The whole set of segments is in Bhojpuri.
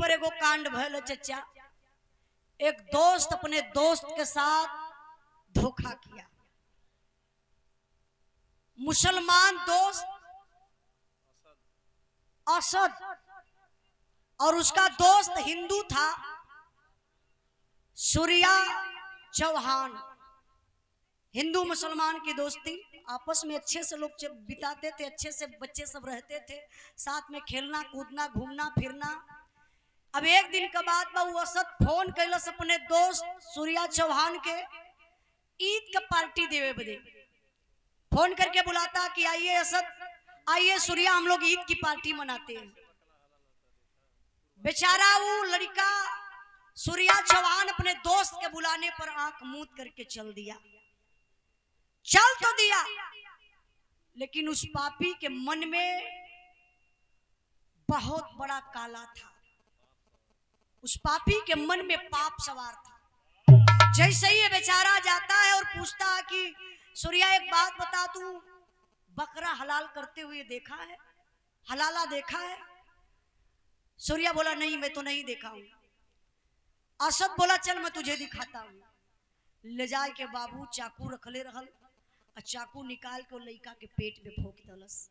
पर एगो कांड भयल चचा। एक दोस्त अपने दोस्त के साथ धोखा किया। मुसलमान दोस्त असद और उसका दोस्त हिंदू था सूर्या चौहान। हिंदू मुसलमान की दोस्ती, आपस में अच्छे से लोग बिताते थे, अच्छे से बच्चे सब रहते थे, साथ में खेलना कूदना घूमना फिरना। अब एक दिन का बात बा, वो असद फोन कैलस अपने दोस्त सूर्या चौहान के ईद का पार्टी देवे बदे। फोन करके बुलाता कि आइए असद, आइए सूर्या, हम लोग ईद की पार्टी मनाते हैं। बेचारा वो लड़का सूर्या चौहान अपने दोस्त के बुलाने पर आंख मूंद करके चल दिया। चल तो दिया, लेकिन उस पापी के मन में बहुत बड़ा काला था। उस पापी के मन में पाप सवार था। जैसे ही ये बेचारा जाता है और पूछता है कि सूर्या एक बात बता, तू बकरा हलाल करते हुए देखा है, हलाला देखा है? सूर्या बोला नहीं, मैं तो नहीं देखा हूं। असद बोला चल मैं तुझे दिखाता हूं। ले जाए के बाबू चाकू रखले रहल और चाकू निकाल के लड़का के पेट में भोंक दलस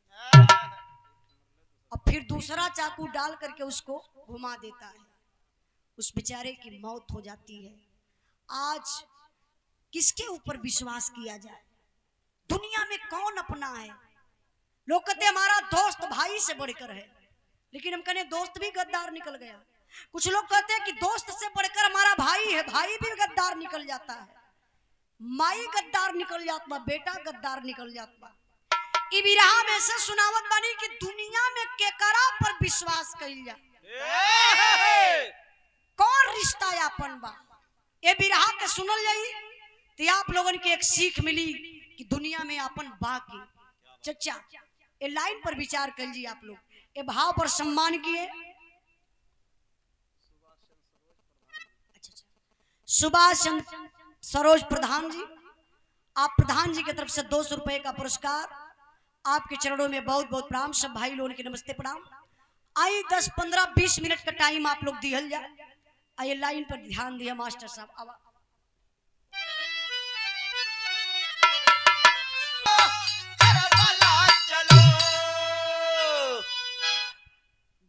और फिर दूसरा चाकू डाल करके उसको घुमा देता है। उस बेचारे की मौत हो जाती है। आज किसके ऊपर विश्वास किया जाए? दुनिया में कौन अपना है? लोग कहते हमारा दोस्त भाई से बढ़कर है, लेकिन हम कहने दोस्त भी गद्दार निकल गया। कुछ लोग कहते हैं कि दोस्त से बढ़कर हमारा भाई है, भाई भी गद्दार निकल जाता है, माई गद्दार निकल जाता, बेटा गद्दार निकल जाता। ई बिरहा में से सुनावत बानी कि दुनिया में केकरा पर विश्वास कइल जा, कौन रिश्ता यापन बा। ये बिरहा के सुनल जाई तो आप लोगन के एक सीख मिली कि दुनिया में अपन बा की। चचा ये लाइन पर विचार कर लीजिए आप लोग, ये भाव पर सम्मान किए। सुभाष चंद्र सरोज प्रधान जी, आप प्रधान जी की तरफ से 200 रुपए का पुरस्कार, आपके चरणों में बहुत बहुत प्रणाम। सब भाई लोगों के नमस्ते प्रणाम। आई 10 15 20 मिनट का टाइम आप लोग दिहल जाए। आइए लाइन पर ध्यान दिया मास्टर साहब।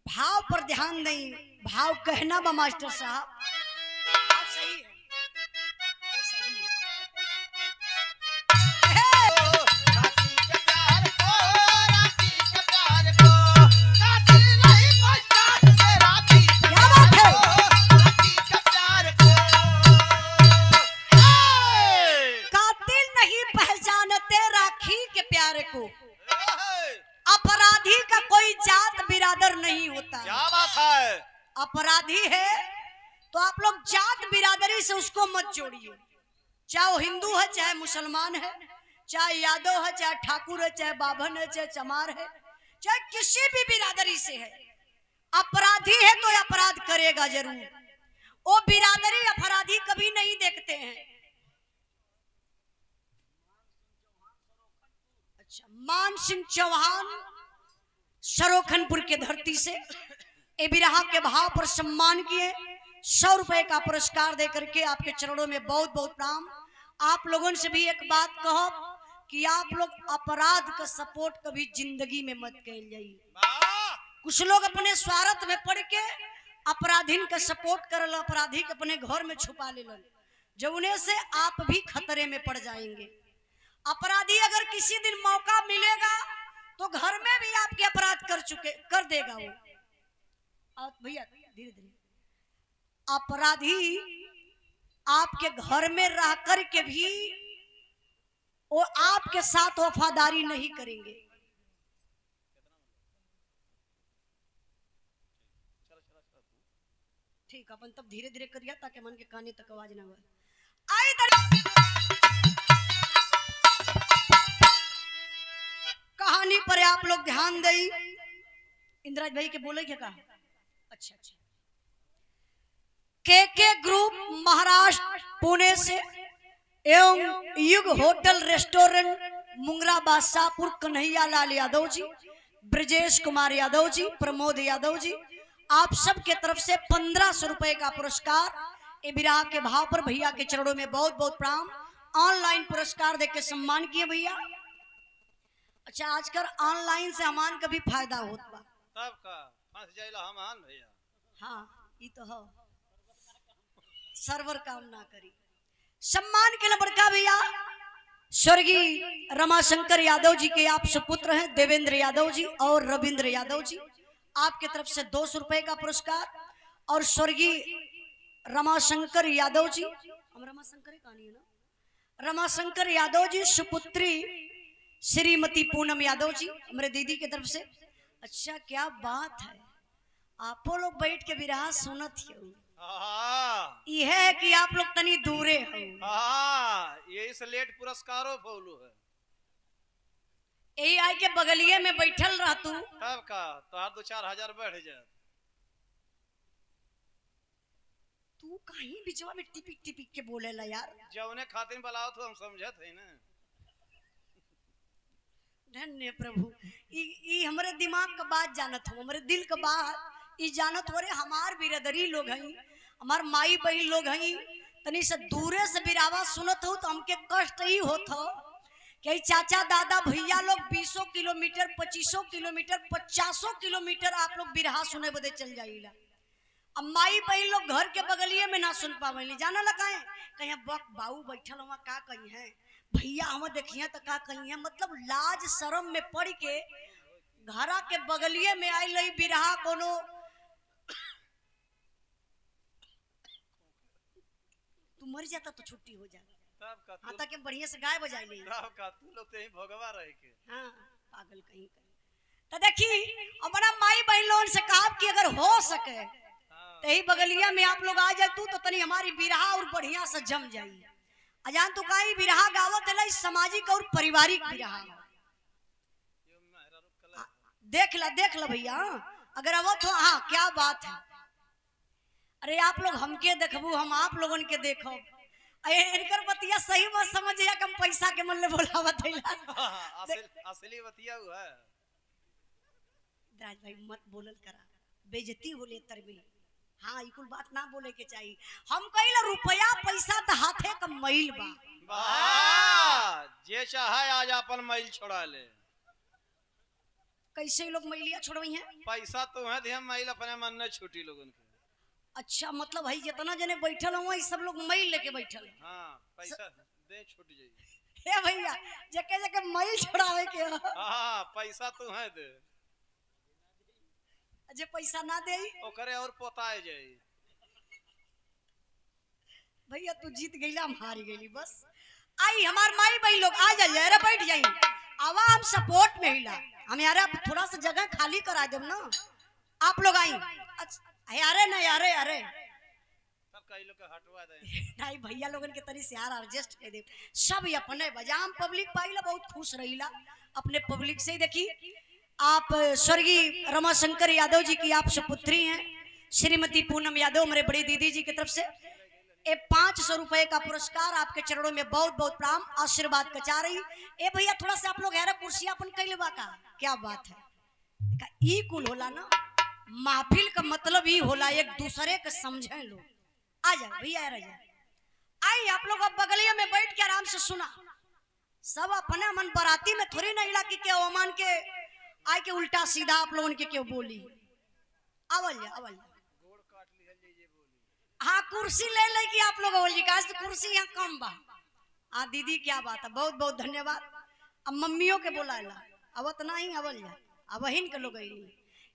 भाव पर ध्यान नहीं, भाव कहना बा मास्टर साहब। आप सही है, सही है। क्या बात है? कातिल नहीं पहचानते राखी के प्यारे को, अपराधी का कोई जात बिरादर नहीं होता। क्या बात है? अपराधी है तो आप लोग जात बिरादरी से उसको मत जोड़िए, चाहे वो हिंदू है चाहे मुसलमान है, चाहे यादव है चाहे ठाकुर है चाहे बाभन है चाहे चमार है, चाहे किसी भी बिरादरी से है। अपराधी है तो अपराध करेगा जरूर। वो बिरादरी अपराधी कभी नहीं देखते हैं। अच्छा, मान सिंह चौहान सरोखनपुर के धरती से ए बिरहा के भाव पर सम्मान किए। 100 रुपए का पुरस्कार दे करके आपके चरणों में बहुत बहुत प्रणाम। आप लोगों से भी एक बात कहो कि आप लोग अपराध का सपोर्ट कभी जिंदगी में मत कइल जाइए। कुछ लोग अपने स्वार्थ में पड़ के अपराधीन का सपोर्ट करल, अपराधी के अपने घर में छुपा लेलन, जौने से आप भी खतरे में पड़ जाएंगे। अपराधी अगर किसी दिन मौका मिलेगा तो घर में भी आपके अपराध कर देगा वो। भैया धीरे धीरे, अपराधी आपके घर में रह कर के भी वो आपके साथ वफादारी नहीं करेंगे। ठीक, अपन तब धीरे धीरे करिए ताकि मन के काने तक आवाज ना आए। कहानी पर आप लोग ध्यान दें। इंद्राज भाई के बोले क्या कहा? अच्छा अच्छा। के ग्रुप महाराष्ट्र पुणे से एवं युग होटल रेस्टोरेंट मुंगरा बादशाहपुर कन्हैया लाल यादव जी, ब्रजेश कुमार यादव जी, प्रमोद यादव जी आप सब के तरफ से 1500 रुपए का पुरस्कार ए विराह के भाव पर भैया के चरणों में बहुत बहुत प्रणाम। ऑनलाइन पुरस्कार देके सम्मान किए भैया। अच्छा, आजकल ऑनलाइन से हमान का भी फायदा होता बा। तब का फंस जाइला हमान भैया। हाँ, ये तो हो, सर्वर काम ना करी। सम्मान के लिए बड़का भैया स्वर्गीय रमाशंकर यादव जी के आप सुपुत्र हैं देवेंद्र यादव जी और रविंद्र यादव जी, आपके तरफ से 200 रुपए का पुरस्कार। और स्वर्गीय रमाशंकर यादव जी, हम रमाशंकर कहानी है ना, रमाशंकर यादव जी सुपुत्री श्रीमती पूनम यादव जी हमारे दीदी की तरफ से। अच्छा, क्या बात है, आपो लोग बैठ के विराह सुनत हो। यह है कि आप लोग तनी दूरे हो। यही से लेट पुरस्कारों फौलू है। यही आए के बगलिए में बैठल रह तू, तब का तोहार 2-4 हजार बढ़ जाए। तू कहीं बिचवा में टिपिक टिपिक के बोले ला यार। जौने खातिर बुलाओ तो हम समझत है ना। धन्य प्रभु, ई हमारे दिमाग का बात जानत हो, हमारे दिल का बात ई जानत हो रे। हमार बिरदरी लोग हैं, हमार माई बहन लोग हैं, तनी से दूरे से बिरावा सुनत हो तो हमके कष्ट ही होत हो कि चाचा दादा भैया लोग 20 किलोमीटर 25 किलोमीटर 50 किलोमीटर आप लोग बिरहा सुने बदे चल जाइला। अब माई बहन लोग घर के बगलिए में ना सुन पावे, जाना लगा है कहीं बक बाऊ बैठल हुआ का कहीं है भैया हम देखिए तो का कहीं है। मतलब लाज शर्म में पड़ के घरा के बगलिए में आई लई बिरहा कोनो तू मर जाता तो छुट्टी हो जाए। हाँ, ताकि बढ़िया से गाय बजाई ले। तब का तू लोग ते ही भोगवा रहे के। हाँ, पागल कहीं कहीं। तो देखी हमारा माई बहन लोगन से कहा कि अगर हो सके तो ही बगलिया में आप लोग आ जाए तू तो तनी हमारी बिरहा और बढ़िया से जम जाई। अजान तो कहीं बिरहा गावत है सामाजिक और पारिवारिक बिरहा। देख ला भैया अगर आवत हो। हाँ, क्या बात है। अरे आप लोग हमके देखबू, हम आप लोगन के देखो। इनकर बतिया सही मत समझिया कि हम पैसा के मन ले बोलावत है। असली बतिया हुआ है। राज भाई मत बोलल करा, बेइज्जती होले तरबे। हाँ, इकुल बात ना बोले के चाहिए। हम कहिला रुपया पैसा तो हाथे का मैल बा। जे चाहे आज अपन मैल छोड़ा ले। कैसे लोग मैलिया छोड़वई हैं? पैसा तो है ध्यान मैल अपने मन न छूटी लोगन के। अच्छा, मतलब भाई जितना जने बैठल हुआ सब लोग मैल लेके बैठल। हाँ, पैसा दे छूट जाई। हे भैया जके जके मैल छोड़ावे के। हाँ, पैसा तो है दे। जे पैसा ना दे ओकरे और पोताए जाए। भैया तू जीत गईला, हम हार गईली। बस आई हमार माई बहन लोग आ जाइए, अरे बैठ जाइए। आवाम सपोर्ट में हिला हम यार थोड़ा सा जगह खाली करा दे ना, आप लोग आई। अरे नहीं, अरे अरे सब कई लोग हटवा दे। नहीं भैया लोगन के तरी से यार एडजस्ट कर दे। सब अपने बजाम पब्लिक पाइला बहुत खुश रहीला अपने पब्लिक से ही। देखी आप स्वर्गीय रमाशंकर यादव जी की आप सुपुत्री हैं श्रीमती पूनम यादव मेरे बड़ी दीदी जी की तरफ से 500 रुपए का पुरस्कार आपके चरणों में बहुत बहुत प्रणाम, आशीर्वाद कचा रही। ए भैया थोड़ा सा आप लोग यार कुर्सियां अपन कई लेवा का क्या बात है। ई कुल होला ना, महफिल का मतलब ही होला एक दूसरे के समझे लोग। आ जाए भैया, आ जाए। आई आप लोग अब बगलिया में बैठ के आराम से सुना। सब अपने मन बराती में थोड़ी ना इला के ओमान के आए के उल्टा सीधा आप लोगों के क्यों बोली। अवल हाँ, कुर्सी ले ले कि आप लोग बोली का कुर्सी यहाँ कम बा। हाँ दीदी क्या बात है, बहुत बहुत धन्यवाद। अब मम्मियों के बोला अवत नहीं अवल जा, अब बहन के लोग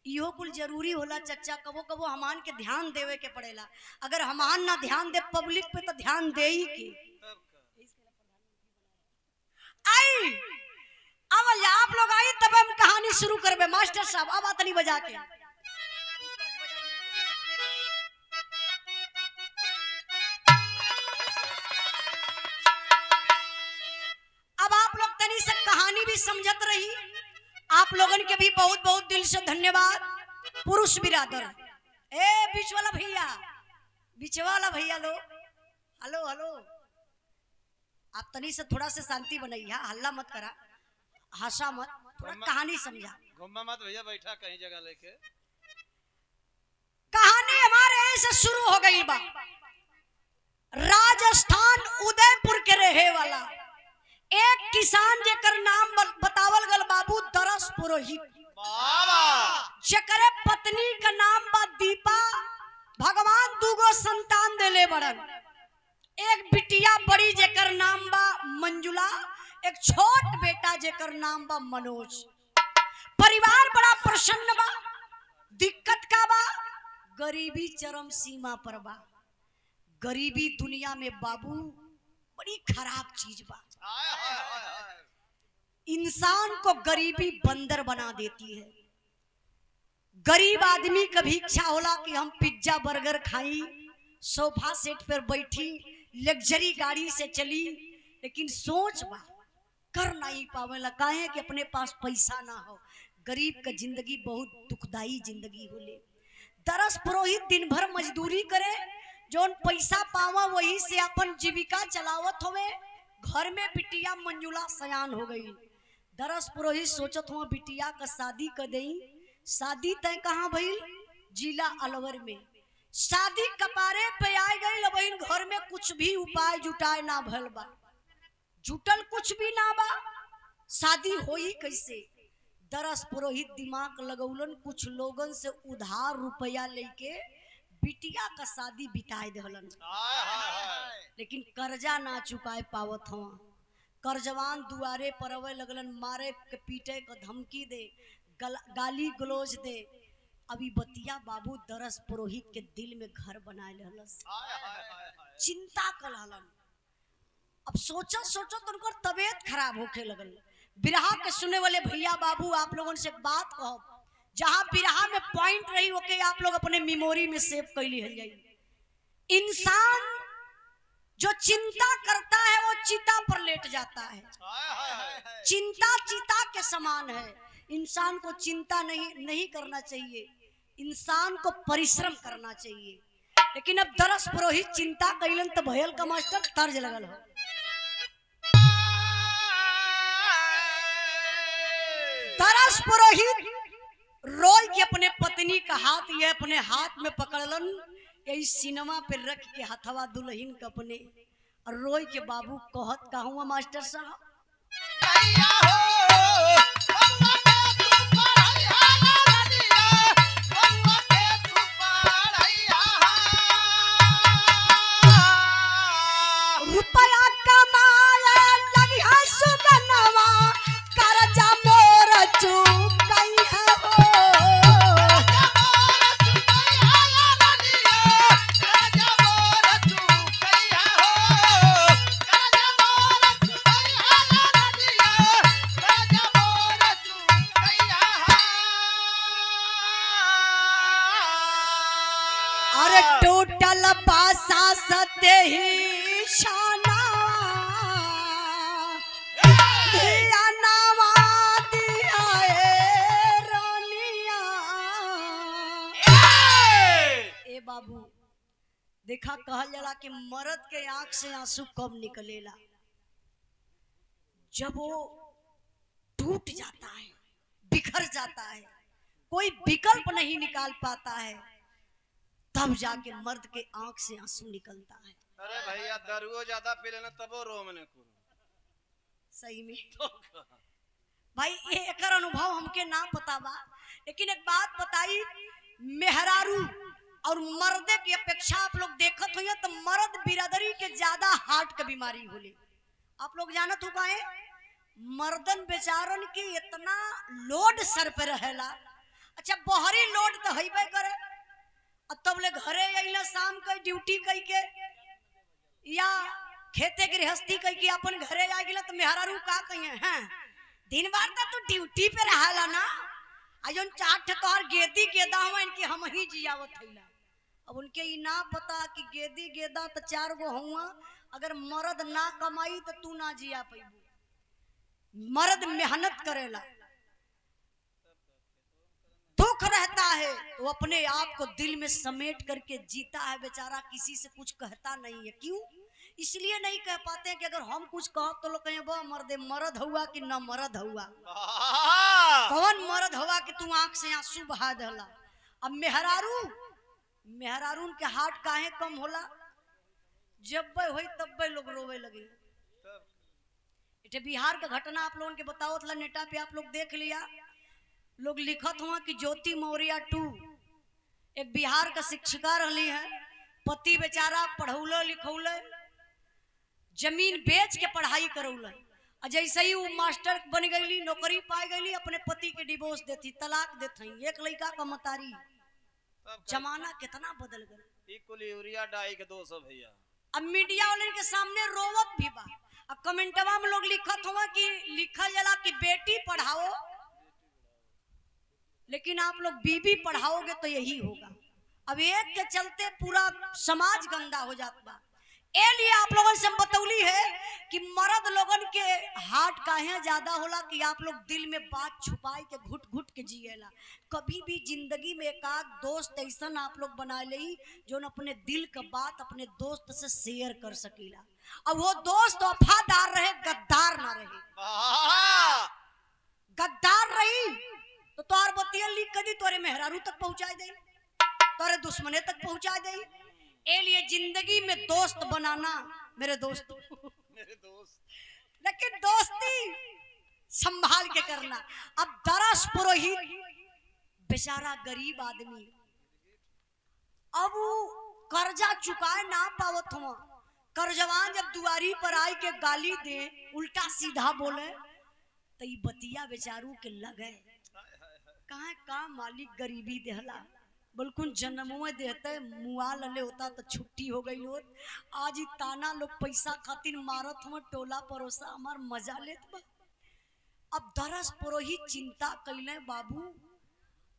इहो कुल जरूरी होला चच्चा। कबो कबो हमान के ध्यान देवे के पड़ेला। अगर हमान ना ध्यान दे पब्लिक पे तो ध्यान दे ही के। आई अब आप लोग आई तब हम कहानी शुरू करबे। मास्टर साहब अब आतनी बजा के। अब आप लोग तनी से कहानी भी समझत रही। आप लोगन के भी बहुत बहुत दिल से धन्यवाद। पुरुष बिरादर ए बीच वाला भैया, बीच वाला भैया लो, हेलो हेलो। आप तनी से थोड़ा से शांति बनाइए, हल्ला मत करा, हंसा मत, थोड़ा कहानी समझा। घुमा मत भैया, बैठा कहीं जगह लेके। से शुरू हो गई बा। राजस्थान उदयपुर के रहे वाला एक किसान जेकर नाम बतावल गल बाबू दरस पुरोहित, जेकरे पत्नी का नाम बा दीपा। भगवान दूगो संतान देले बड़न, एक बिटिया बड़ी जेकर नाम बा मंजुला, एक छोट बेटा जेकर नाम बा मनोज। परिवार बड़ा प्रसन्न बा। दिक्कत का बा? गरीबी चरम सीमा पर बा। गरीबी दुनिया में बाबू बड़ी खराब चीज बा। इंसान को गरीबी बंदर बना देती है। गरीब आदमी कभी इच्छा होला कि हम पिज्जा बर्गर खाई, सोफा सेट पर बैठी, लग्जरी गाड़ी से चली, लेकिन सोच बा कर नहीं पावेला, काहे कि अपने पास पैसा ना हो। गरीब का जिंदगी बहुत दुखदाई जिंदगी होले। दरस पुरोहित दिन भर मजदूरी करे, जोन पैसा पावा वही से अपन जीविका चलावत होवे। घर में बिटिया मंजुला सयान हो गई। दरस पुरोहित सोचत हुआ बिटिया का शादी कर दई। शादी तय कहाँ भइल? जिला अलवर में। शादी कपारे पे आ गई, लेकिन घर में कुछ भी उपाय जुटाए ना भल बा, जुटल कुछ भी ना बा। शादी होई कैसे? दरस पुरोहित दिमाग लगौलन, कुछ लोगन से उधार रुपया लेके बिटिया का शादी बिताए दहलन, लेकिन कर्जा ना चुकाए पावत हवा। कर्जवान दुआरे पर अवे लगलन, मारे के पीटे का धमकी दे, गाली गलौज दे। अभी बतिया बाबू दरस पुरोहित के दिल में घर बनाए रहलस, चिंता कलहलन। अब सोचो सोचो तो उनकर तबीयत खराब होके लगल। बिरहा के सुने वाले भैया बाबू आप लोगों से बात कहो, जहां बिरहा में पॉइंट रही ओके आप लोग अपने मेमोरी में सेव कर ली जाइए। इंसान जो चिंता करता है वो चिता पर लेट जाता है। चिंता चिता के समान है। इंसान को चिंता नहीं करना चाहिए, इंसान को परिश्रम करना चाहिए। लेकिन अब दरस पुरोहित चिंता कैलन तो भयल का मास्टर तर्ज लगल हो। दरस पुरोहित रोई के अपने पत्नी का हाथ ये अपने हाथ में पकड़लन, यही सिनेमा पे रख के हथवा दुल्हन के अपने, और रोई के बाबू कहत कहूँ मास्टर साहब, रुपया कमाया लगिया सुगनवा, करजा मोर चुकैया हो। अरे टोटल पासा सते ही शाना, दिया नावा दिया रानिया। ए बाबू देखा कहल जाला कि मर्द के आंख से आंसू कब निकलेला? जब वो टूट जाता है, बिखर जाता है, कोई विकल्प नहीं निकाल पाता है, तब जाके मर्द के आंख से आंसू निकलता है। अरे भैया दारू ज्यादा पी लेना तबो रो मने को सही में तो भाई ये एक अनुभव हमके ना पता बा, लेकिन एक बात बताई, मेहरारू और मर्दे की अपेक्षा आप लोग देखत होइए तो मर्द बिरादरी के ज्यादा हार्ट के बीमारी होले। आप लोग जानत हो काहे? मर्दन बेचारन के इतना लोड सर पे रहेला। अच्छा बहरी लोड तो हईबे करे, तब ले घरे अइला शाम के ड्यूटी कई के या खेते गृहस्थी कई के अपन घरे आ गेला तो मेहरारू का कहिए हैं दिन भर तो ड्यूटी पे रहला ना, आजन चाट तोहर गेदी गेदा हुआ इनके हम ही जियावत हइला। अब उनके ई ना पता कि गेदी गेदा तो 4 गो हुआ, अगर मर्द ना कमाई तो तू ना जिया पैबू। मर्द मेहनत करेला, दुख रहता है, वो अपने आप को दिल में समेट करके जीता है बेचारा, किसी से कुछ कहता नहीं है। क्यों? इसलिए नहीं कह पाते हैं कि अगर हम कुछ कहो तो लोग कहें वो मर्दे मर्द हुआ कि न मर्द हुआ, कौन मर्द हुआ कि तू आंख से आंसू बहा दहला। अब मेहरारू मेहरारून के हार्ट काहे कम होला? जब होई तब लोग रोवे लगे। इटे बिहार का घटना आप लोगों के बताओ था, नेटा पे आप लोग देख लिया। लोग लिखत हुआ कि ज्योति मौर्य 2 एक बिहार का शिक्षिका रही है, पति बेचारा पढ़ौल लिखौल, जमीन बेच के पढ़ाई करौल, जैसे ही वो मास्टर बन गई, नौकरी पाई गई, अपने पति के डिवोर्स देती, तलाक देती। एक लड़का का मतारी। जमाना कितना बदल गया। यूरिया डाई के 200 भैया। अब मीडिया वाले के सामने रोवत भी बा। अब कमेंटवा में लोग लिखत हुआ कि लिखल जला कि बेटी पढ़ाओ, लेकिन आप लोग बीबी पढ़ाओगे तो यही होगा। अब एक के चलते पूरा समाज गंदा हो जाता बा। ए लिए आप लोगों से बतौली है कि मर्द लोगन के हार्ट काहे ज्यादा होला कि आप लोग दिल में बात छुपाए के घुट घुट के जिएला। कभी भी जिंदगी में एक आध दोस्त ऐसा आप लोग बना ले जो अपने दिल का बात अपने दोस्त से शेयर कर सकीला। अब वो दोस्त वफादार रहे, गद्दार ना रहे। गद्दार रही तो तोर बतिया लिख कदी तोरे मेहरारू तक पहुंचा दे, तोरे दुश्मने तक पहुंचा दे। ए लिए जिंदगी में दोस्त बनाना मेरे दोस्त, लेकिन दोस्ती संभाल के करना। अब दरस पुरोहित बेचारा गरीब आदमी, अब वो कर्जा चुकाए ना पावत हुआ। कर्जवान जब दुआरी पर आई के गाली दे, उल्टा सीधा बोले, तो ये बतिया बेचारू के लगे कहाँ का मालिक गरीबी देहला, बिल्कुल जन्मों देते मुआ लले होता तो छुट्टी हो गई होत। आज ही ताना लोग पैसा खातिर मारत हुआ, टोला परोसा हमार मजा लेत बा। अब दरस पुरोहित चिंता कैले बाबू,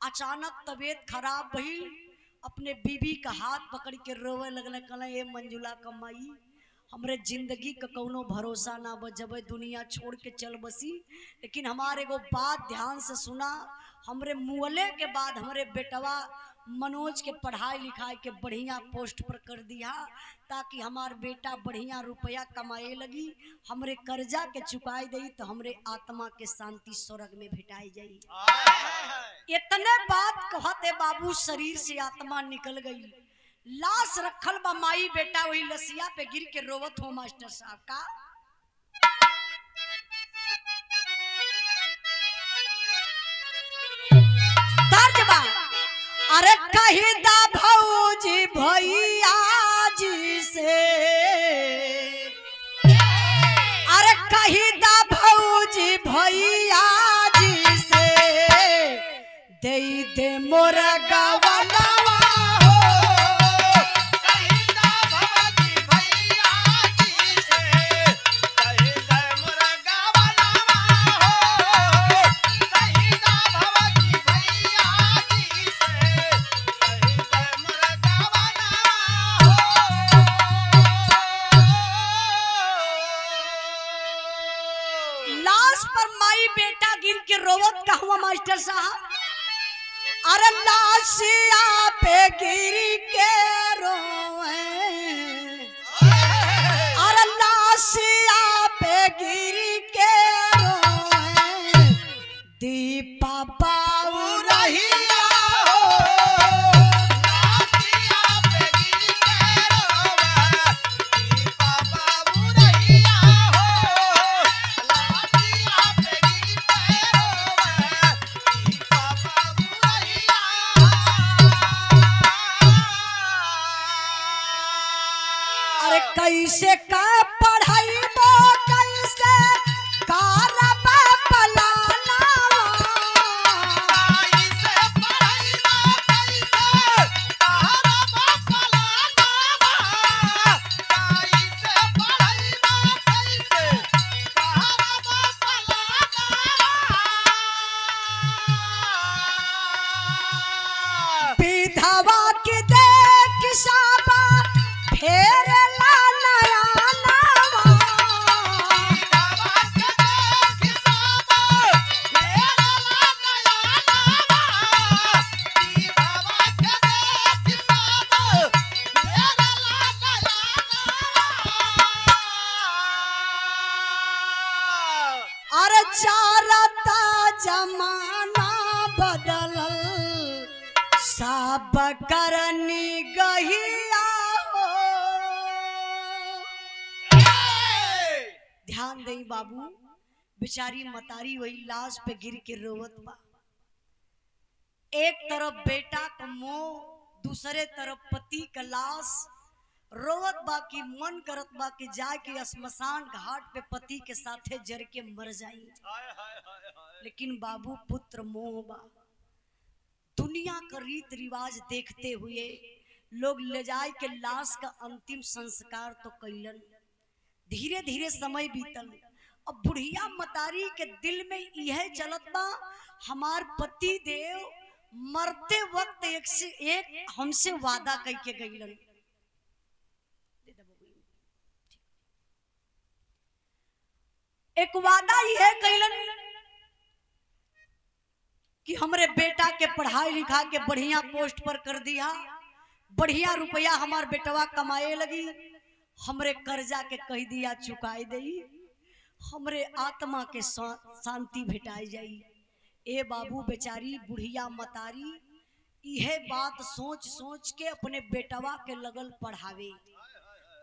अचानक तबीयत खराब भइल, अपने बीबी का हाथ पकड़ के रोवे लगले, कहले ए मंजुला कमाई, हमरे जिंदगी का कौनो भरोसा ना बा, जब दुनिया छोड़ के चल बसी। लेकिन हमारे एगो बात ध्यान से सुना, हमरे मुअले के बाद हमरे बेटवा मनोज के पढ़ाई लिखाई के बढ़िया पोस्ट पर कर दिया, ताकि हमार बेटा बढ़िया रुपया कमाए लगी, हमरे कर्जा के चुकाई दई, तो हमरे आत्मा के शांति स्वर्ग में भेटाई जाई। इतने बात कहते बाबू शरीर से आत्मा निकल गई। लाश रखल बा, माई बेटा वही लसिया पे गिर के रोवत हो। मास्टर साहब का तर्जबा, अरे कही दा भौजी भैया जी से, अरे कही दा भौजी भैया जी से, दे दे मोर गवनवा हो। कही दा भौजी भैया जी से, कही दा मोर गवनवा हो। कही दा भौजी भैया जी से, कही दा मोर गवनवा हो। लाश पर माई बेटा गिर के रोवत का हुआ मास्टर साहब, अरे लाशिया पे गिर के रोए, अरे लाशिया पे गिर के रोए, दीपा बाऊ रहिया हो। लाशिया पे गिर के रोवे, दीपा बाबू रहिया हो। लाशिया पे गिर के रोवे, दीपा बाबू रहिया। अरे कैसे का पढ़ाई बो, कैसे कारब पलाना, कैसे पढ़ाईबा, कैसे कहरबा पलानावा। कैसे पढ़ाईबा, कैसे कहरबा पलानावा। विधवा के देख साबा फेर ला नयाना, करनी गहिया हो। ध्यान दई बाबू, बेचारी मतारी वही लाश पे गिर के रोवत बा। एक तरफ बेटा का मोह, दूसरे तरफ पति का लाश। रोवत बा की मन करत बा कि जाके श्मशान घाट पे पति के साथे जर के मर जाई। लेकिन बाबू पुत्र मोह बा। दुनिया का रीत रिवाज देखते हुए लोग ले जाए के लाश का अंतिम संस्कार तो कैलन। धीरे धीरे समय बीतल। अब बुढ़िया मतारी के दिल में यह चलत बा, हमार पति देव मरते वक्त एक से एक हमसे वादा करके गईलन। एक वादा यह कैलन कि हमरे बेटा के पढ़ाई लिखा के बढ़िया पोस्ट पर कर दिया, बढ़िया रुपया हमार बेटवा कमाए लगी, हमरे कर्जा के कह दिया चुकाई दई, हमरे आत्मा के शांति भेटाई जाई। ए बाबू बेचारी बुढ़िया मतारी यह बात सोच सोच के अपने बेटवा के लगल पढ़ावे।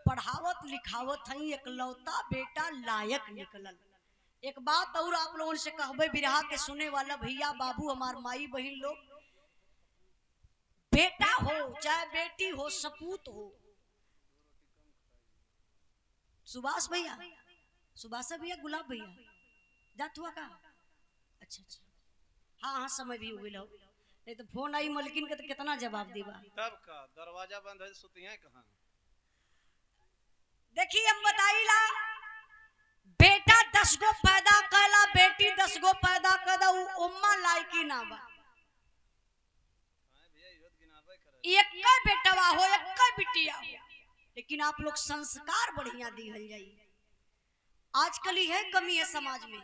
पढ़ावत लिखावत हई, एकलौता बेटा लायक निकलल। एक बात और आप लोगों से कहबे बिरहा के सुने वाला भैया बाबू हमार माई बहन लोग, बेटा हो चाहे बेटी हो, सपूत हो, सुभाष भैया, सुभाष भैया, गुलाब भैया जात हुआ का? अच्छा अच्छा, हाँ हाँ समय भी हुए लो, नहीं तो फोन आई मलकिन के तो कितना जवाब देवा। तब का दरवाजा बंद है, सुती हैं कहाँ? देखिए हम बताइला, बेटा 10 गो पैदा कैला, बेटी 10 गो पैदा कैदा, उम्मा लायकी ना बा। एक बेटवा हो, एक बिटिया हो, लेकिन आप लोग संस्कार बढ़िया दिहल जाई। आजकल यह कमी है समाज में,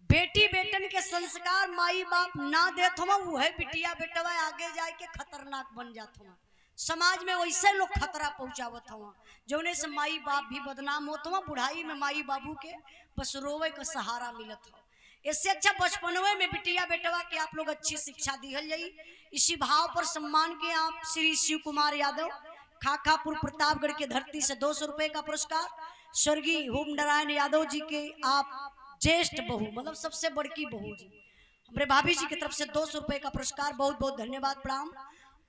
बेटी बेटन के संस्कार माई बाप ना देत हो, वह बिटिया बेटवा आगे जाए के खतरनाक बन जात हो। समाज में वैसे लोग खतरा पहुंचावत हो, जौने से माई बाप भी बदनाम होत हो। बुढ़ाई में माई बाबू के बस रोवे का सहारा मिलत हो। इससे अच्छा बचपनवे में बिटिया बेटवा के आप लोग अच्छी शिक्षा दिहल जाई। इसी भाव पर सम्मान के आप श्री शिव कुमार यादव, खाखापुर प्रतापगढ़ के धरती से 200 रुपए का पुरस्कार, स्वर्गीय होम नारायण यादव जी के आप ज्येष्ठ बहू, मतलब सबसे बड़की बहू जी, हमारे भाभी जी की तरफ से 200 रुपए का पुरस्कार, बहुत बहुत धन्यवाद, प्रणाम।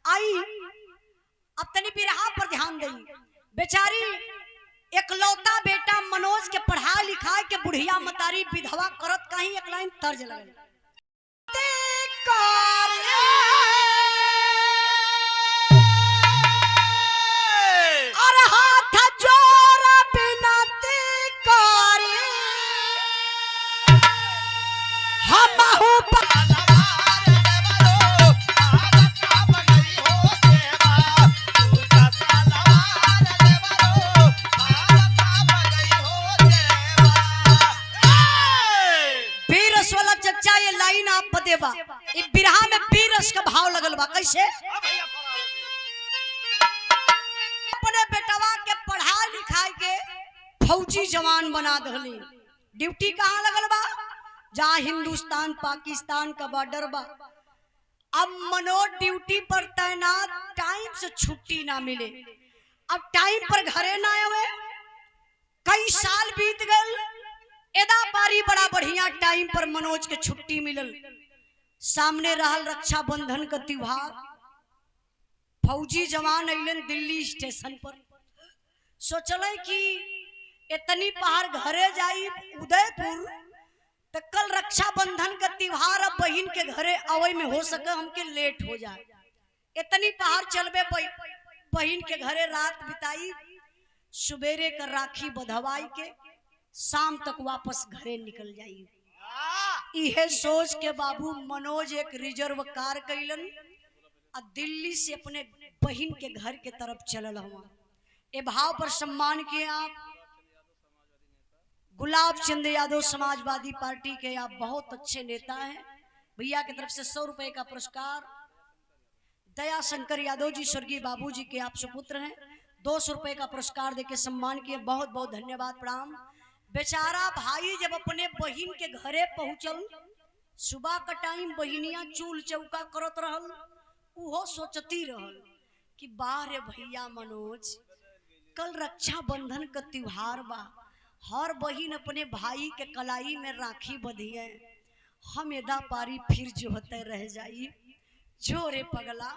आई अब तनी बिरहा पर ध्यान देई। बेचारी एकलौता बेटा मनोज के पढ़ा लिखा के बुढ़िया मतारी विधवा करत कहीं एक लाइन तर्ज लगल। और हाथ जोड़ बिनती करे हमहु चच्चा, ये लाइन आप बतेबा, इस बिरहा में बीरस का भाव लगल बा। कैसे? अपने बेटवा के पढ़ाई लिखाई के फौजी जवान बना दहली। ड्यूटी कहाँ लगल बा? जहाँ हिंदुस्तान पाकिस्तान का बॉर्डर बा। अब मनोज ड्यूटी पर तैनात, टाइम से छुट्टी ना मिले, अब टाइम पर घरे ना आवे, कई साल बीत गए, एदा पारी बड़ा बढ़िया टाइम पर मनोज के छुट्टी मिलल। सामने रहल रक्षाबंधन का त्योहार, फौजी जवान अइलन दिल्ली स्टेशन पर। सोचले कि इतनी पहाड़ घरे जाई उदयपुर, तो कल रक्षाबंधन का त्योहार, अब बहन के घरे आवे में हो सके हमके लेट हो जाए, इतनी पहाड़ चलबे बहन के घरे रात बिताई, सुबेरे का राखी बंधवाई के शाम तक वापस घरे निकल जाई। यह सोच के बाबू मनोज एक रिजर्व कार कैलन और दिल्ली से अपने बहन के घर के तरफ चलल हुआ। ए भाव पर सम्मान किए आप गुलाब चंद यादव, समाजवादी पार्टी के आप बहुत अच्छे नेता हैं। भैया की तरफ से 100 रुपए का पुरस्कार, दया शंकर यादव जी स्वर्गीय बाबूजी के आप सुपुत्र हैं, 200 रुपए का पुरस्कार देके सम्मान किए, बहुत बहुत धन्यवाद, प्रणाम। बेचारा भाई जब अपने बहन के घरे पहुंचल, सुबह का टाइम बहनिया चूल चौका करत रहल, उहो सोचती रहल कि बारे भैया मनोज, कल रक्षाबंधन का त्योहार बा, हर बहिन अपने भाई के कलाई में राखी बंधिए, हम एदा पारी फिर जो होते रह जाई। जोरे पगला,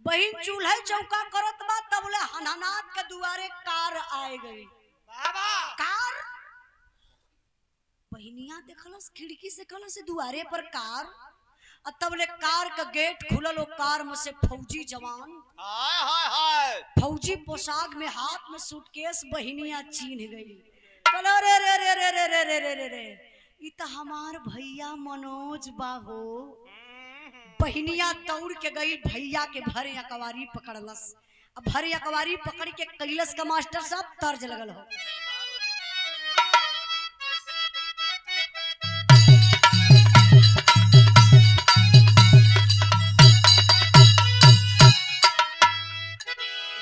बहिन चूल्हे चौका करत बा, तब ले हनहनात के दुआरे कार आए गई। कार बहिनिया देखलस खिड़की से, कहलस दुआरे पर कार, और तब ले कार का गेट खुलल, ओ कार में से फौजी जवान, हाय हाय हाय, फौजी पोशाक में, हाथ में सूटकेस, बहिनिया चीन्ह गई। कहलो रे रे रे रे रे रे रे रे रे रे, ई त हमार भैया मनोज बाहो। बहिनिया दौड़ के गई, भैया के भरे अकवारी पकड़लस। अब भरे अकवारी पकड़ के कैलस का मास्टर साहब तर्ज लगल हो।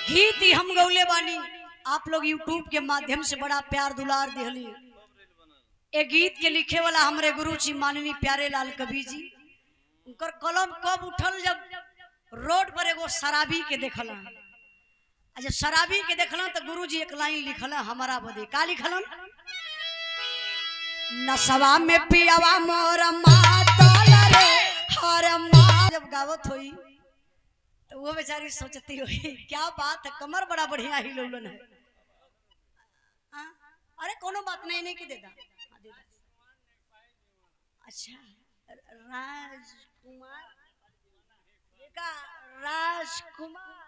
गीत ही हम गौले बानी, आप लोग यूट्यूब के माध्यम से बड़ा प्यार दुलार दिहली। ए गीत के लिखे वाला हमरे गुरु जी माननीय प्यारे लाल कवि जी, उनकर कलम कब उठल जब रोड पर एगो शराबी के देखल। जब शराबी के देखल तो गुरु जी एक लाइन लिखल हमारा बदे। का लिखलन? नशवा में पियावा मोर मातल रे हर माँ। जब गावत होई तो वो बेचारी सोचती हुई क्या बात है, कमर बड़ा बढ़िया हिलौलन है। अरे कोनो बात नहीं, नहीं कि देदा। अच्छा राजकुमार, देखा राजकुमार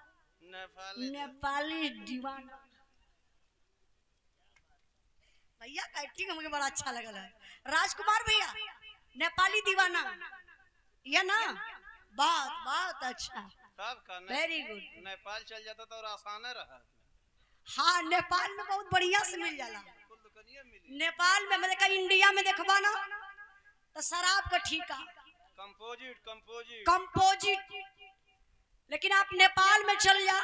नेपाली दीवाना। भैया का एक्टिंग मुझे बड़ा अच्छा लगा है। राजकुमार भैया नेपाली दीवाना, ये ना बात बात अच्छा, वेरी गुड। नेपाल चल जाता तो और आसान रहा। हाँ नेपाल में बहुत बढ़िया से मिल जाला। नेपाल में मैंने कहा इंडिया में देखबा ना तो शराब का ठीका कंपोजिट कंपोजिट कंपोजिट, लेकिन आप नेपाल में चल जा,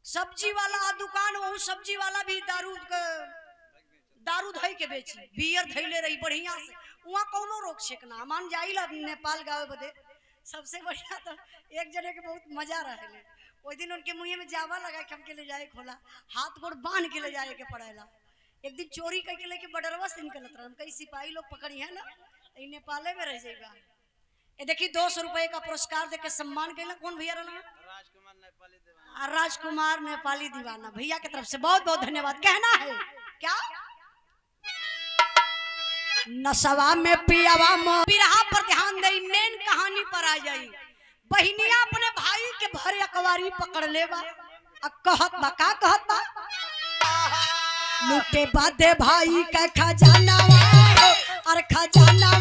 सब्जी वाला दुकान, वो सब्जी वाला भी दारू धई के बेची, बियर धैले रही बढ़िया से, वहाँ कोनो रोक छेक ना। मान जाइल नेपाल गावे बदे सबसे बढ़िया तो एक जने के बहुत मजा रहे। वो दिन उनके मुँह में जावा लगा के हमके ले जाए खोला, हाथ गोड़ बांध के ले जाए के पड़ेला। एक दिन चोरी करके लेके बडरवा से निकलत रहा, कई सिपाही लोग पकड़ी है ना, नेपाले में रह जाएगा। ये देखिए 200 रुपए का पुरस्कार देके सम्मान कैला। कौन भैया रहा? राजकुमार नेपाली दीवाना। राजकुमार नेपाली दीवाना भैया की तरफ से बहुत बहुत धन्यवाद। कहना है क्या? नशवा में पियावा मोर, बिरहा पर ध्यान दे, मेन कहानी पर आ जाई। बहिनिया अपने भाई के भरे अकवारी पकड़ लेवा, कहत बा का कहत बा, लूटे बादे भाई का खजाना और खजाना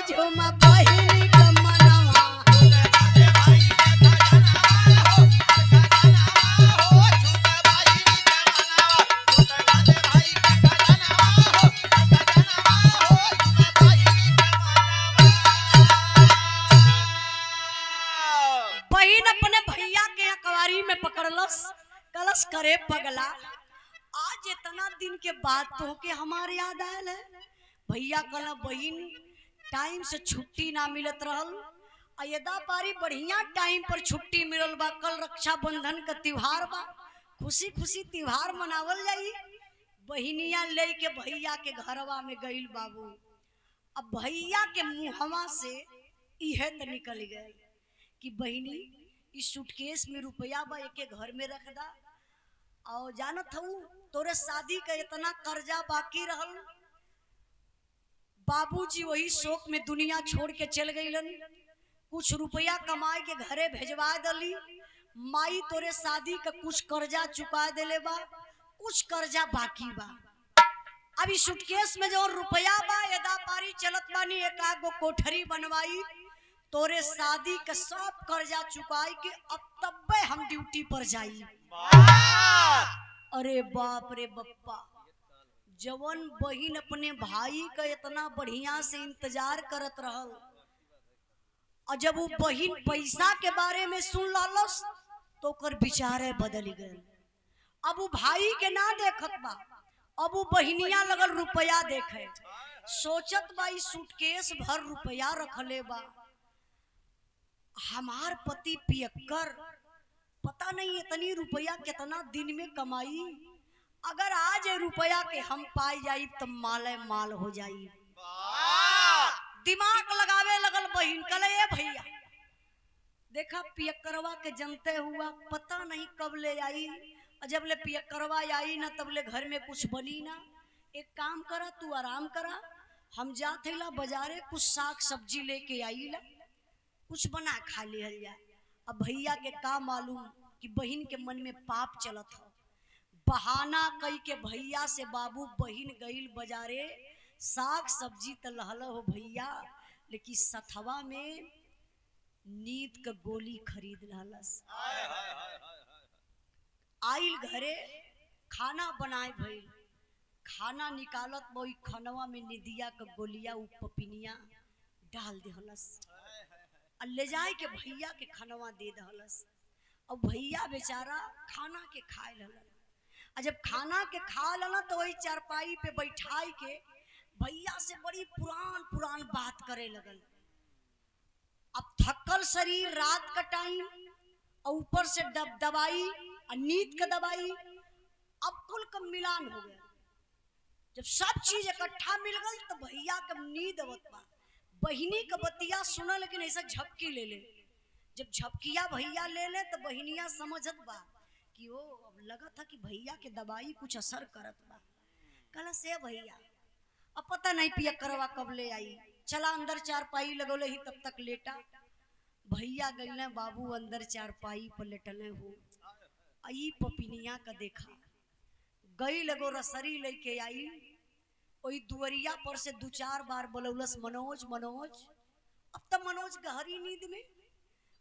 झुमा बहिनी का मनवा। बहिन अपने भैया के अकवारी में पकड़लस, कलश करे पगला, आज इतना दिन के बाद तो के हमारे याद आयल है। भैया कहला बहिन टाइम से छुट्टी ना मिलत रहल, अयदा पारी बढ़िया टाइम पर छुट्टी मिलल बा, कल रक्षाबंधन का त्योहार बा, खुशी खुशी त्योहार मनावल जाई। बहिनिया ले के भैया के घरवा में गईल बाबू। अब भैया के मुहवा से इहे त निकल गए कि बहिनी इस सूटकेस में रुपया बा, एके घर में रख दा, और जानत हूँ तोरे शादी का इतना कर्जा बाकी रहल। बाबूजी वही शोक में दुनिया छोड़ के चल गईलन, कुछ रुपया कमाए के घरे भेजवा दली। माई तोरे शादी का कुछ कर्जा चुका देले बा, कुछ कर्जा बाकी बा। अभी सूटकेस में जो रुपया बा, एदा पारी चलत बानी, एक आगो कोठरी बनवाई, तोरे शादी का सब कर्जा चुकाई के अब तब्बे हम ड्यूटी पर जाई। अरे बाप रे बप्पा, जवन बहिन अपने भाई का इतना बढ़िया से इंतजार करत रहल, और जब वो बहिन पैसा के बारे में सुन लालस तो ओकर विचारे बदल गए। अब वो भाई के ना देखत बा, अब वो बहिनिया लगल रुपया देखे, सोचत बा सूटकेस भर रुपया रखले बा, हमार पति पियक्कर, पता नहीं इतनी रुपया कितना दिन में कमाई, अगर आज ये रुपया के हम पाई जाई तो माले माल हो जाई। दिमाग लगावे लगल बहिन, कल ये भैया देखा पियक्करवा के जनते हुआ पता नहीं कब ले आई, और जब ले पियक्करवा आई ना तब ले घर में कुछ बनी ना। एक काम करा, तू आराम करा, हम जाते ला बाजारे कुछ साग सब्जी लेके आई ला, कुछ बना खा लिहल जाए। अब भैया के का मालूम कि बहिन के मन में पाप चलत हो। बहाना कई के भैया से बाबू बहिन गईल बाजारे, साग सब्जी तो लहल हो भैया, लेकिन सथवा में नींद का गोली खरीद लहलस। आइल घरे खाना बनाए भइल, खाना निकालत वही खनवा में निदिया का गोलिया उ पपिनिया डाल देहलस, और ले जाए के भैया के खनवा दे दहलस। और भैया बेचारा खाना के खाए ललन, और जब खाना के खा ललन तो वही चारपाई पे बैठाई के भैया से बड़ी पुरान पुरान बात करे लगल। अब थकल शरीर, रात का टाइम, और ऊपर से दवाई और नींद का दवाई, अब कुल का मिलान हो गया। जब सब चीज इकट्ठा मिल गई तो भैया का नींद आवत बा, बहिनी का बतिया सुना, लेकिन ऐसा झपकी ले ले। जब झपकिया भैया ले ले तो बहिनिया समझत बा कि वो अब लगा था कि भैया के दवाई कुछ असर करत बा। कल से भैया अब पता नहीं पियक्करवा कब ले आई, चला अंदर चारपाई लगोले ही तब तक लेटा। भैया गईले बाबू अंदर चारपाई पर लेटले हो, आई पपिनिया का देखा, गई लगो रसरी लेके आई, वही दुवरिया पर से दो चार बार बोलौलस मनोज मनोज। अब तो मनोज गहरी नींद में,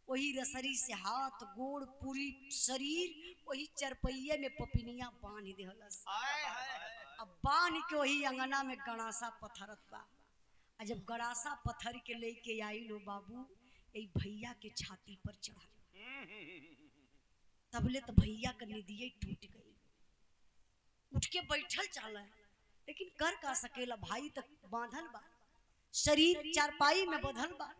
वही रसरी से हाथ गोड़ पूरी शरीर वही चरपैये में पपिनिया बांध देहलस। अब बांध के वही अंगना में गड़ासा पथरत बा। जब गड़ासा पत्थर के लेके आई लो बाबू, यही भैया के छाती पर चढ़ा, तबले तो भैया का निदिये टूट गई। उठ के बैठल चाला, लेकिन कर का सकेला, भाई तक बांधल बा, शरीर चारपाई में बंधल बा।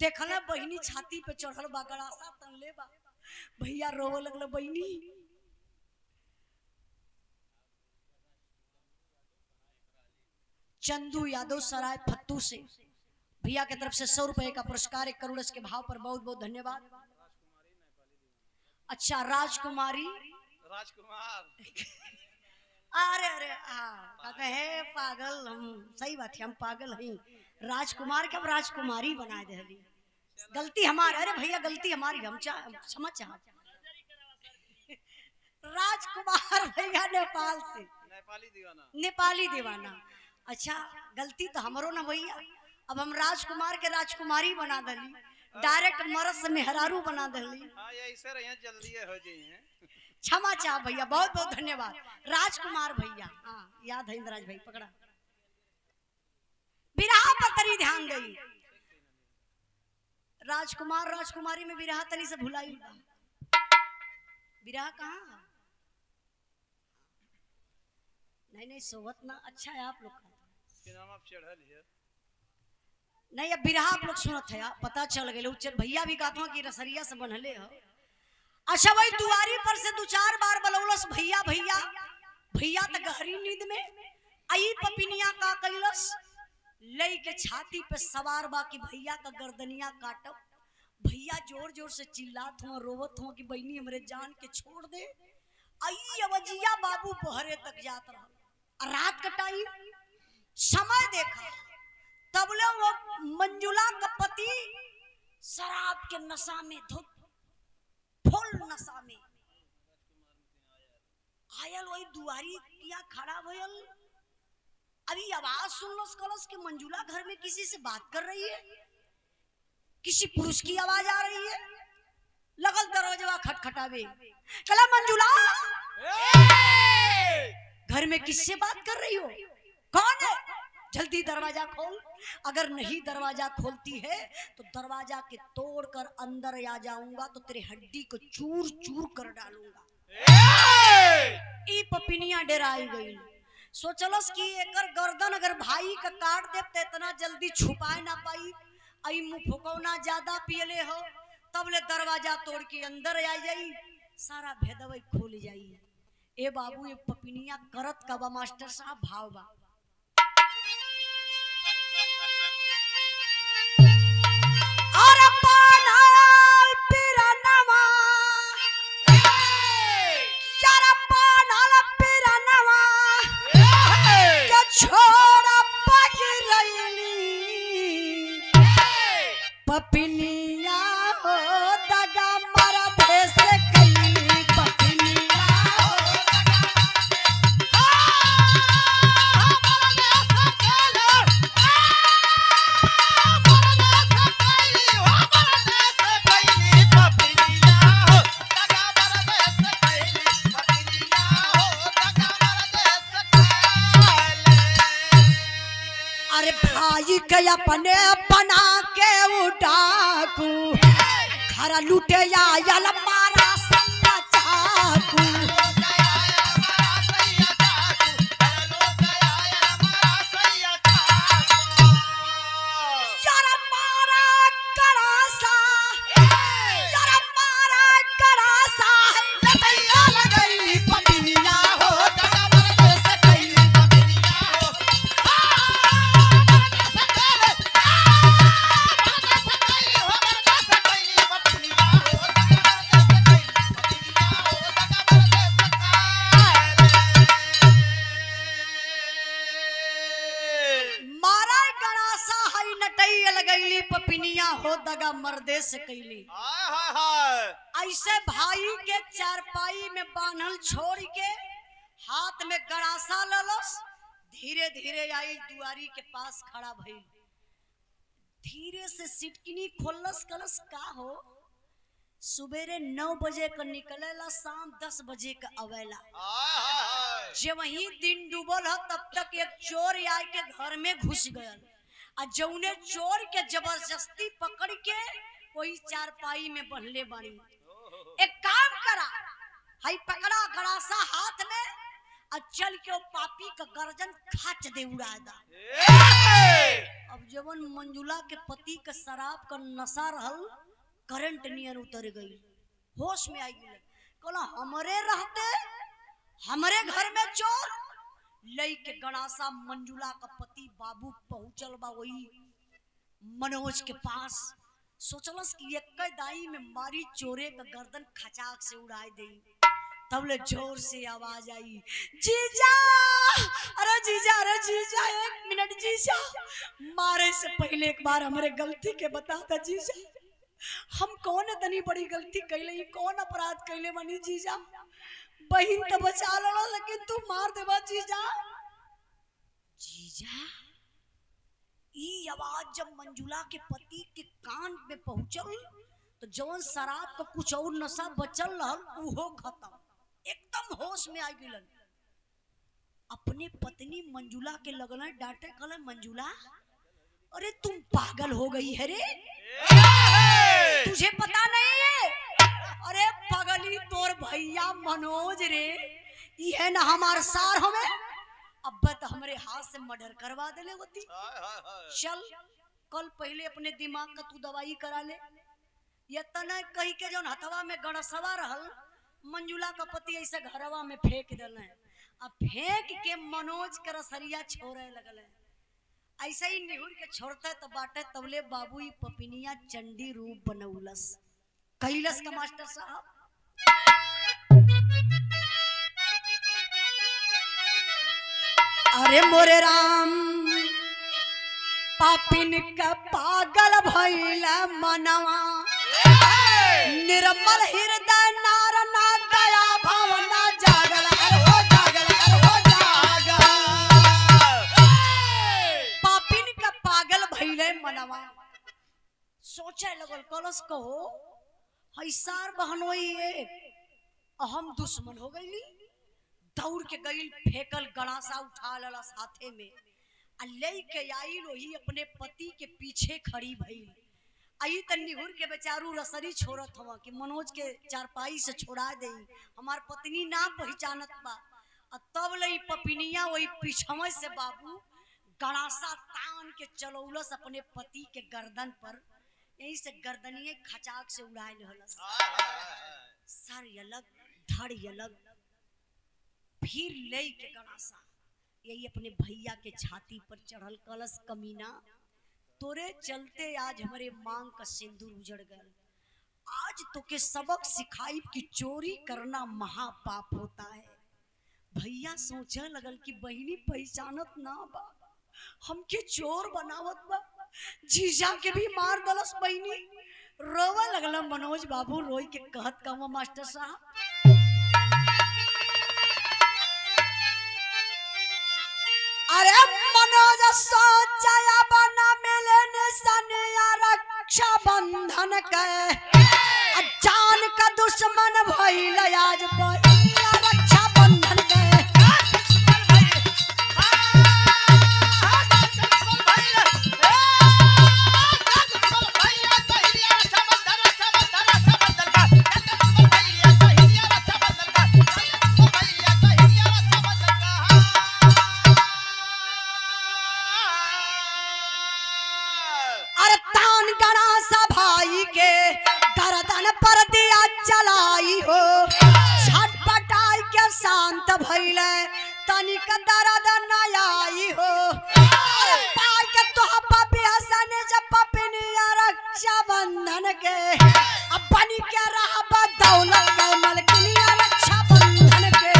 देखला बहिनी छाती पे चढ़ल बा, गड़ासा तनले बा। भैया रोवे लगल, बहिनी चंदू यादव सराय फत्तू से भैया की तरफ से 100 रुपए का पुरस्कार, 1 करोड़ के भाव पर बहुत बहुत धन्यवाद। अच्छा राजकुमारी, राजकुमार अरे अरे कहते हैं पागल, हम सही बात है, हम पागल हैं। राजकुमार के अब राजकुमारी बना दे, गलती हमारी। अरे भैया गलती हमारी, हम क्षमा चाह। राजकुमार भैया नेपाल से, नेपाली दीवाना, नेपाली दीवाना। अच्छा गलती तो हमरो ना भैया, अब हम राजकुमार के राजकुमारी बना दली, डायरेक्ट मर्द से मेहरारू बना दली। हाँ ये ऐसे रहे जल्दी हो जाइए। क्षमा चाह भैया, बहुत बहुत धन्यवाद। राजकुमार भैया, हाँ याद है इंद्राज भाई, पकड़ा। बिरहा पर तरी ध्यान दई, राजकुमार राजकुमारी में बिरहा तनी से भुलाई बा। बिरहा कहाँ? नहीं सोवत ना, अच्छा है आप लोग का नाम आप चढ़ल है। नहीं अब बिरहा आप लोग सुनत है, पता चल गए। उच्चर भैया भी कहता कि रसरिया से बनले हो। अच्छा भाई दुआरी पर से 2-4 बार बलौलस भैया भैया भैया तो गहरी नींद में आई। पपिनिया का कैलस लई के छाती पे सवार बा कि भैया का गर्दनिया काटब। भैया जोर जोर से चिल्लात हो, रोवत हो कि बहनी हमरे जान के छोड़ दे। आई अवजिया बाबू बहरे तक जात रहा। रात का टाइम समय देखा, तबले वो मंजुला का पति शराब के नशा में, धुत फुल नशा में आयल, वही दुआरी किया खड़ा भयल। अभी आवाज सुन लो कलश के मंजुला घर में किसी से बात कर रही है, किसी पुरुष की आवाज आ रही है। लगल दरवाजा खटखटावे, चला मंजुला घर में किससे बात कर रही हो, कौन है, जल्दी दरवाजा खोल। अगर नहीं दरवाजा खोलती है तो दरवाजा के तोड़कर अंदर आ जाऊंगा तो तेरे हड्डी को चूर चूर कर डालूंगा। ई पपिनिया डराई गई। सोचलस कि एकर गर्दन अगर भाई का काट दे तो इतना जल्दी छुपाए ना पाई, आई मुंह फुकौना ज्यादा पियले हो तब ले दरवाजा तोड़ के अंदर आ जाई सारा भेदवई खुल जाई। ए बाबू ये पपिनिया करत का बा मास्टर साहब भाव बा और पानल पिरनवा यार पानल पिरनवा के छोड़ा पगिरैली पपिनिया हो दगा मर देश कैली पपिनिया हो अरे भाई के अपने बना के उठाकू घर लुटे आयल मारा सन्ना चाकू यार मारा गड़ासा यार मारा गड़ासा है नटैया लगई पपिनिया हो दगा मर से कैली पपिनिया हो मारा गड़ासा है नटैया लगई पपिनिया हो दगा मर्दे से कैली। ऐसे भाई के चारपाई में बांधल छोड़ के हाथ में गड़ासा ललस धीरे धीरे आई दुआरी के पास खड़ा भइल धीरे से सिटकिनी खोलस कलस का हो सुबेरे 9 बजे का निकलेला शाम 10 बजे का अवेला जब वही दिन डूबल है तब तक एक चोर आए के घर में घुस गयल आ जौने चोर के जबरदस्ती पकड़ के वही चारपाई में बंधले बानी। एक काम करा हई पकड़ा गड़ासा हाथ में और चल के वो पापी का गर्दन खाच दे उड़ा दा। अब जवन मंजुला के पति का शराब का नशा रहल करंट नियर उतर गई होश में आई गई कहला हमरे रहते हमरे घर में चोर लई के गड़ासा मंजुला का पति बाबू पहुंचल बा वही मनोज के पास सोचलस कि एक दाई में मारी चोरे का गर्दन खचाक से उड़ाई दे तब ले जोर से आवाज आई जीजा अरे जीजा 1 मिनट जीजा मारे से पहले एक बार हमारे गलती के बता था जीजा हम कौन तनी बड़ी गलती कैले कौन अपराध कैले बनी जीजा बहन तो बचा लो लेकिन तू मार देवा जीजा ई आवाज जब मंजुला के पति के कान में पहुंचल तो जौन शराब का कुछ और नशा बचल रहल उहो खत्म एकदम होश में आ गइलन। अपने पत्नी मंजुला के लगन डांटे कहले मंजुला अरे तुम पागल हो गई है रे तुझे पता नहीं है अरे पगली तोर भैया मनोज रे ये ना हमार सार हमें अब तो हमारे हाथ से मर्डर करवा देले होती। चल कल पहले अपने दिमाग का तू दवाई करा ले या तना कही के जौन हथवा में गणसवा रहल मंजुला का पति ऐसे घरवा में फेंक दिल अब फेंक के मनोज का रसरिया छोड़े लगल ऐसे ही निहुर के छोड़ते तो बाटे तबले बाबू ही पपिनिया चंडी रूप बनौलस कैलस का मास्टर साहब। अरे मोरे राम पापिन का पागल भइला मनवा निर्मल हृदय नार ना दया भावना जागल हो जागल पापिन का पागल भइले मनवा सोचे लगल कलश कहो हैसार बहनोई अहम दुश्मन हो गई दौड़ के गई फेंकल गड़ासा उठा लला साथे में ले के आई लोही अपने पति के पीछे खड़ी भइल आई त निहुर के बेचारू रसरी छोड़त हवा कि मनोज के चारपाई से छोड़ा दे हमार पत्नी ना पहचानत बा तब लई पपिनिया वही पीछवे से बाबू गड़ासा तान के चलौलस अपने पति के गर्दन पर, यही से गर्दनिए खचाक से उड़ाए लहलस। सर अलग धड़ अलग, फिर ले के गड़ासा यही अपने भैया के छाती पर चढ़ल कलस, कमीना तोरे चलते आज हमारे मांग का सिंदूर उजड़ गल। आज तो के सबक सिखाई कि चोरी करना महापाप होता है। भैया सोचे लगल कि बहिनी पहचानत ना बा, हमके चोर बनावत बा, जीजा के भी मार दलस बहिनी। रोवा लगल मनोज बाबू, रोई के कहत का मास्टर साहब, अरे मनोज सोचा बना मिलने सनिया रक्षा बंधन के, जान का दुश्मन भइल आज बहिया रक्षा बंधन के। शांत भइल तनिक दर्द न आई हो, पाई के तो पपी हसन जब पपनिया रक्षा बंधन के, अब बनी के रहब दौलत के मलकिनिया रक्षा बंधन के।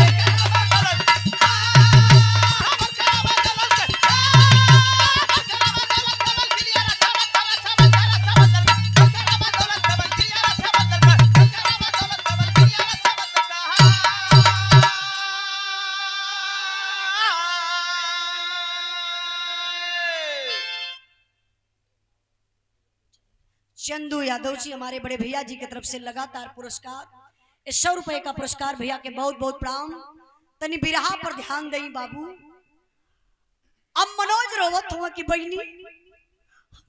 चंदू यादव जी हमारे बड़े भैया जी की तरफ से लगातार पुरस्कार, 100 रुपए का पुरस्कार भैया के बहुत बहुत प्रणाम। तनी बिरहा पर ध्यान दई बाबू। अब मनोज रोवत हुआ कि बहनी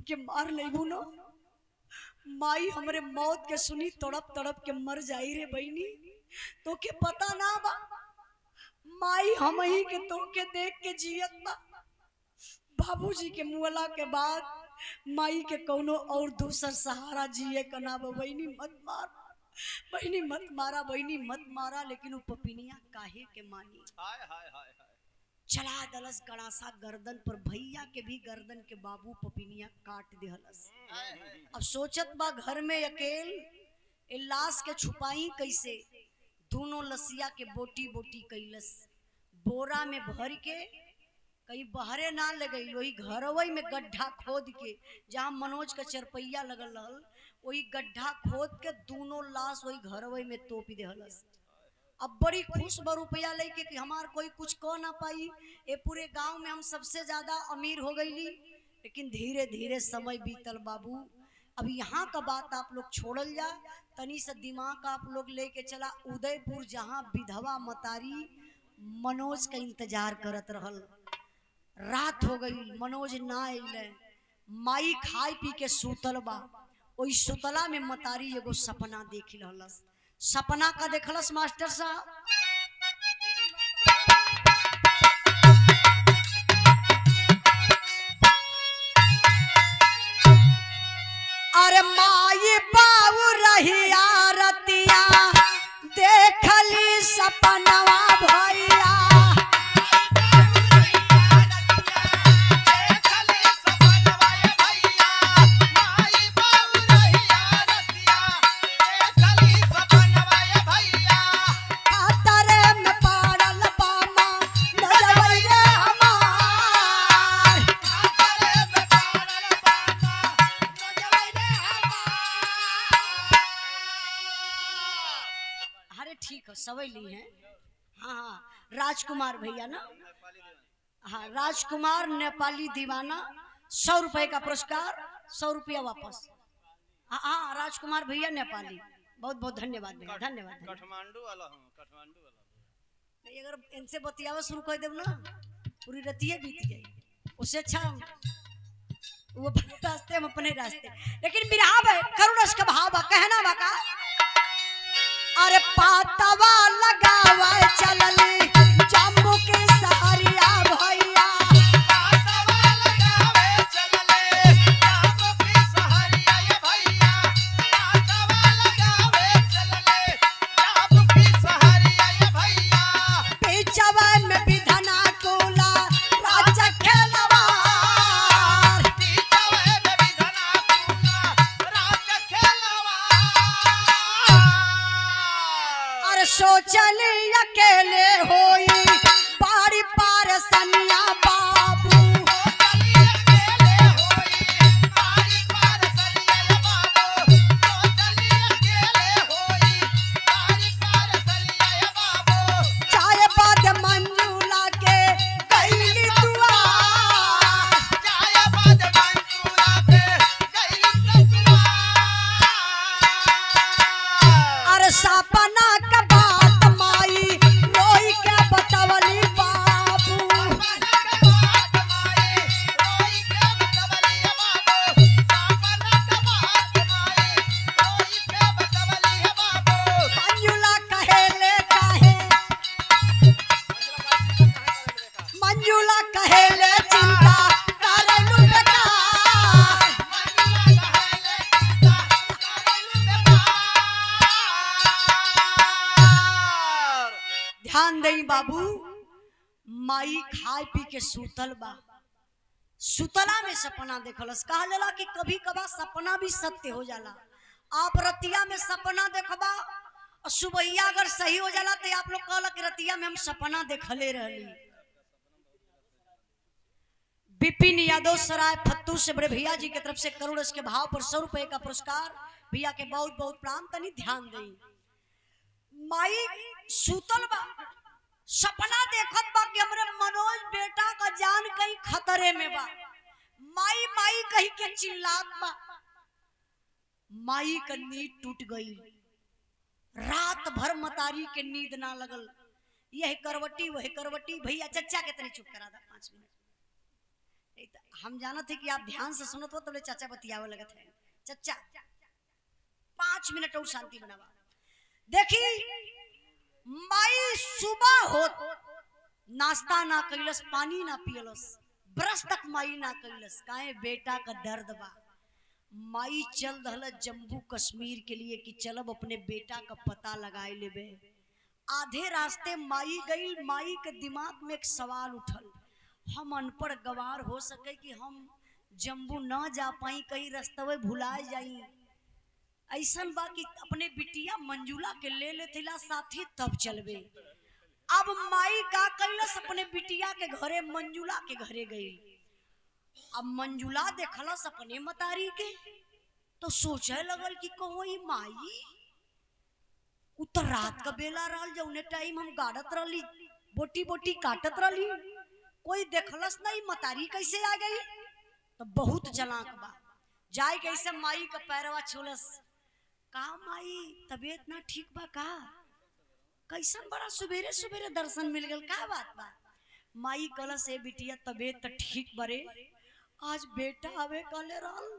के मार लेबू ना, माई हमरे मौत के सुनी तड़प तड़प के मर जाई रे बहनी, तो के पता ना बा माई हम ही के तो के देख के जियत बा। बाबूजी के मुअला के बाद माई के कौनो और दूसर सहारा जिए का ना बा। बहनी मत मार, बहनी मत मारा, बहनी मत मारा, लेकिन वो पपिनिया काहे के मानी। हाय हाय हाय हाय, चला दलस गड़ासा गर्दन पर, भैया के भी गर्दन के बाबू पपिनिया काट देहलस। अब सोचत बा घर में अकेल ए लाश के छुपाई कैसे, दोनों लसिया के बोटी बोटी कैलस, बोरा में भर के कहीं बहरे ना लगई, वही घरवई में गड्ढा खोद के, जहाँ मनोज का चरपैया लगल रहल वही गड्ढा खोद के दोनों लाश वही घरवई में तोप देहलस। अब बड़ी खुश ब रुपया लेके कि हमार कोई कुछ कह ना पाई, ये पूरे गांव में हम सबसे ज्यादा अमीर हो गईली। लेकिन धीरे धीरे समय बीतल बाबू। अब यहाँ का बात आप लोग छोड़ल जा, तनी से दिमाग आप लोग लेके चला उदयपुर, जहाँ विधवा मतारी मनोज का इंतजार करत रहल। रात हो गई, मनोज ना अइले, माई खाई पी के सुतल बा। ओई सुतला में मतारी एगो सपना देख लहलस। सपना का देखलस मास्टर साहब, अरे माई बाबू रही आरतिया देखली सपनवा भैया, सवैली हैं। हाँ हाँ, राजकुमार भैया ना, हाँ राजकुमार नेपाली दीवाना, 100 रुपए का पुरस्कार, 100 रुपया वापस। हाँ हाँ, राजकुमार भैया नेपाली, बहुत बहुत धन्यवाद भैया, धन्यवाद। काठमांडू वाला हूँ, काठमांडू वाला। अगर इनसे बतियावा शुरू कर देव ना, पूरी रतिये बीत गई, उससे अच्छा वो रास्ते हम अपने रास्ते। लेकिन बिरहा करुण रस का भाव कहना बाका, अरे पातवा लगावा चलली जम्मू के सहरिया भैया, पातवा सोचली अकेले होई बारी पार सनिया बाबू चाय बाद मंजूला के गईली दुआ अरे सपना का बात माई रोई के बतवली बाबू मंजूला कहेले काहे मंजूला कहेले चिंता करलू बेकार ध्यान दई बाबू माई खाए पी के सूतल बा सुतला में सपना देखलस कहा जाला कि कभी कभार सपना भी सत्य हो जाला आप रतिया में सपना देखबा और सुबहिया अगर सही हो जाला तो आप लोग कहला कि रतिया में हम सपना देखले रहली विपिन यादव सराय फत्तू से बड़े भैया जी की तरफ से करोड़ के भाव पर 100 रुपए का पुरस्कार भैया के बहुत बहुत प्रणाम तनी ध्यान देई माई सूतल बा सपना देखत बा कि हमरे मनोज बेटा का जान कहीं खतरे में बा माई माई कहीं के चिल्लात बा माई का नींद टूट गई रात भर मतारी के नींद ना लगल यह करवटी वह करवटी भैया चचा के तनी चुप करा दा 5 मिनट हम जाना थे कि आप ध्यान से सुनत हो तो चाचा बतियावे लगत है चचा 5 मिनट और शांति बनावा देखी माई सुबह होत नाश्ता ना कैलस पानी ना पियलस ब्रश तक माई ना कैलस काहे बेटा का दर्द बा माई चल दहल जम्मू कश्मीर के लिए कि चलब अपने बेटा का पता लगाए लेबे आधे रास्ते माई गई माई के दिमाग में एक सवाल उठल हम अनपढ़ गवार हो सके कि हम जम्मू ना जा पाई कहीं रास्तवे भुलाए जाई ऐसन बा कि अपने बिटिया मंजूला के ले लेथिला साथी तब चलबे अब माई का कैलस अपने बिटिया के घरे मंजूला के घरे गई अब मंजूला देखलस अपने मतारी के तो सोचे लगल कि कहो ई माई उतर रात का बेला रहल जौने टाइम हम गाड़त रहली बोटी बोटी काटत रहली कोई देखलस नहीं मतारी कैसे आ गई तो बहुत चलाक बा जाए कैसे माई का पैरवा छुलस का माई तबीयत ना ठीक बा का कैसन बड़ा सुबेरे सुबेरे दर्शन मिल गल का बात बा माई कल से बिटिया तबीयत तो ठीक बरे आज बेटा आवे कले रहल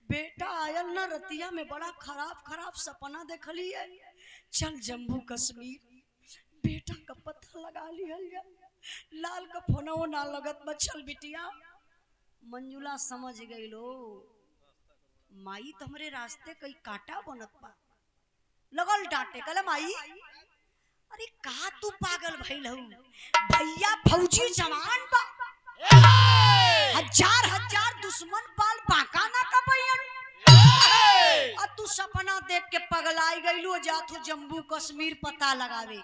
बेटा आयल ना रतिया में बड़ा खराब खराब सपना देखली है चल जम्मू कश्मीर बेटा का पता लगा लिहल जा लाल का फोनो ना लगत बा चल बिटिया मंजूला समझ गई लो माई तो हमरे रास्ते कई काटा बनत बा लगल डांटे कल माई अरे का तू पागल भइल हूँ भैया फौजी जवान बा हजार हजार दुश्मन पाल बाका ना कबैन और तू सपना देख के पगलाई गईलू जाथू जम्मू कश्मीर पता लगावे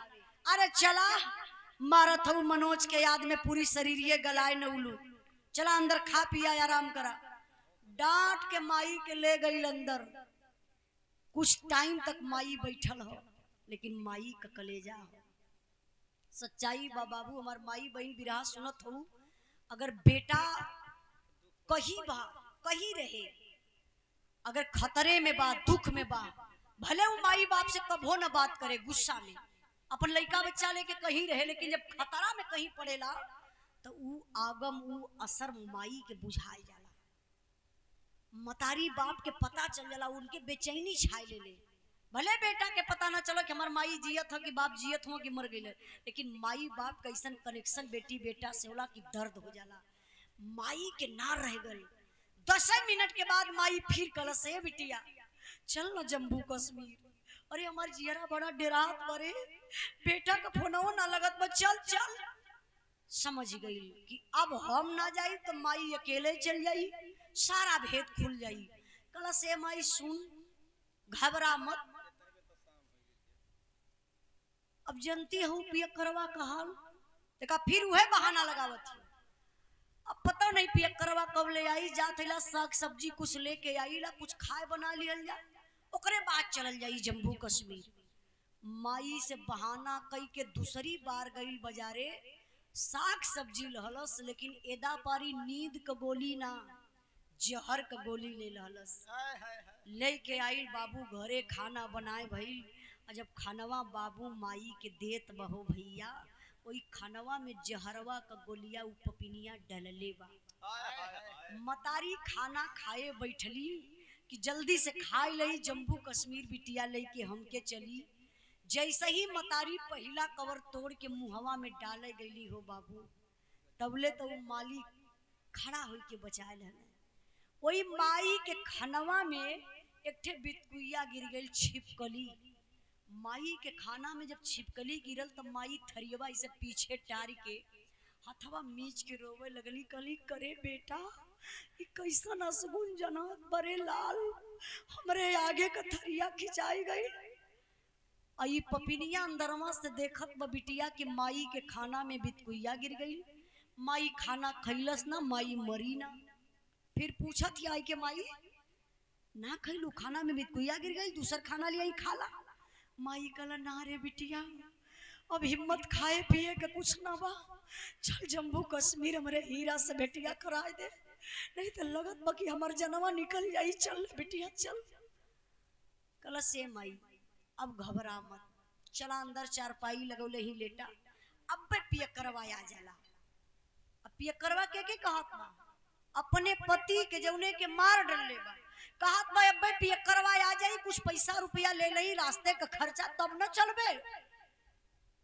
अरे चला मारत हूँ मनोज के याद में पूरी शरीरिये गलाए नउलू चला अंदर खा पिया आराम करा डांट के माई के ले गई अंदर कुछ टाइम तक माई बैठल हो लेकिन माई का कलेजा हो सच्चाई बा बाबू हमार माई बहन बिरहा सुनत हो अगर बेटा कहीं रहे अगर खतरे में बा दुख में बा भले वो माई बाप से कभो न बात करे गुस्सा में अपन लड़का बच्चा लेके कहीं रहे लेकिन जब खतरा में कहीं पड़ेला तो ऊ आगम ऊ असर माई के बुझाई जाला मतारी बाप के पता चल जाला उनके बेचैनी छाए ले भले बेटा के पता ना चलो कि हमार माई जियत हो कि बाप जियत हो कि मर गई लेकिन माई बाप कैसन कनेक्शन बेटी बेटा से होला कि दर्द हो जाला माई के ना रह गई 10 मिनट के बाद माई फिर कल से बिटिया चल ना जम्मू कश्मीर अरे हमार जियरा बड़ा डेरात परे बेटा का फोनो ना लगत बा चल चल समझ गई कि अब हम ना जाई तो माई अकेले चल जाई सारा भेद खुल जाई कल से माई सुन घबरा मत अब जनती हूँ पियकरवा का हाल। देखा फिर वह बहाना लगावत थी। अब पता नहीं पियकरवा कब ले आई, जात हिला साग सब्जी कुछ लेके आई ला, कुछ खाए बना लियल जा, ओकरे बाद चलल जाई जम्मू कश्मीर। माई से बहाना कई के दूसरी बार गई बाजारे, साग सब्जी लहलस, लेकिन एदा पारी नींद का गोली ना, जहर का गोली ले लहलस। लेके आई बाबू घरे खाना बनाए भइल। जब खानवा बाबू माई के देत बहो भैया, वही खानवा में जहरवा का गोलिया उ पपिनिया डलले बा। मतारी खाना खाए बैठली कि जल्दी से खाए लई, जम्मू कश्मीर बिटिया लेके हमके चली। जैसे ही मतारी पहला कवर तोड़ के मुहवा में डाले गईली हो बाबू, तबले तो माली खड़ा हो के बचाए लहने। वही माई के खनवा में एक ठे बितकुइया गिर गई छिपकली। माई के खाना में जब छिपकली गिरल तब माई थरियवा इसे पीछे टार के हथवा मीच के रोवे लगली। कली करे बेटा ये कैसा नसगुन जनात बरे लाल, हमरे आगे का थरिया खिंचाई गई। आई पपिनिया अंदरवा से देखत ब बिटिया के माई के खाना में बितकुइया गिर गई। माई खाना खैलस ना, माई मरी ना। फिर पूछत ही आई के माई ना खैलू, खाना में बितकुइया गिर गई, दूसर खाना ले आई खाला। माई कहला ना रे बिटिया, अब हिम्मत खाए पिए के कुछ ना बा, चल जम्मू कश्मीर हमरे हीरा से बेटिया कराए दे, नहीं तो लगत बा कि हमार जनवा निकल जाई। चल बिटिया चल। कहला से माई अब घबरा मत, चला अंदर चारपाई लगौले ही लेटा, अब पियकरवा आ जाला। अब पियकरवा के कहत बा अपने पति के जौने के मार डलले बा, कहत बा अब पियकरवा आ जाई, कुछ पैसा रुपया ले लई रास्ते का खर्चा, तब न चलबे।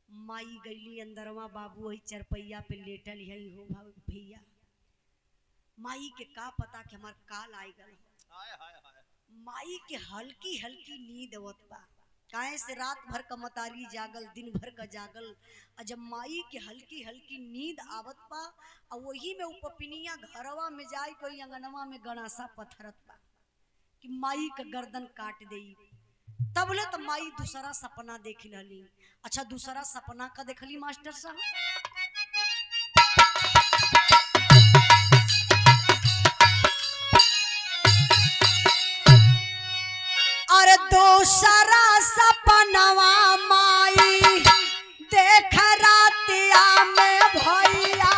माई गईली अंदरवा, बाबू वही चरपैया पे लेटल है हो भैया। माई के का पता कि हमार काल आई गल। माई के हल्की हल्की नींद आवत बा, काहे से रात भर का मतारी जागल, दिन भर का जागल। जब माई के हल्की हल्की नींद आवत बा, और वही में उपपिनिया घरवा में जाए कोई अंगनवा में गणासा पथरत बा कि माई का गर्दन काट देई। तबले तो माई दूसरा सपना देख लली। अच्छा दूसरा सपना का देखली मास्टर साहब? अरे दूसरा सपनवा माई देख रातिया में भैया,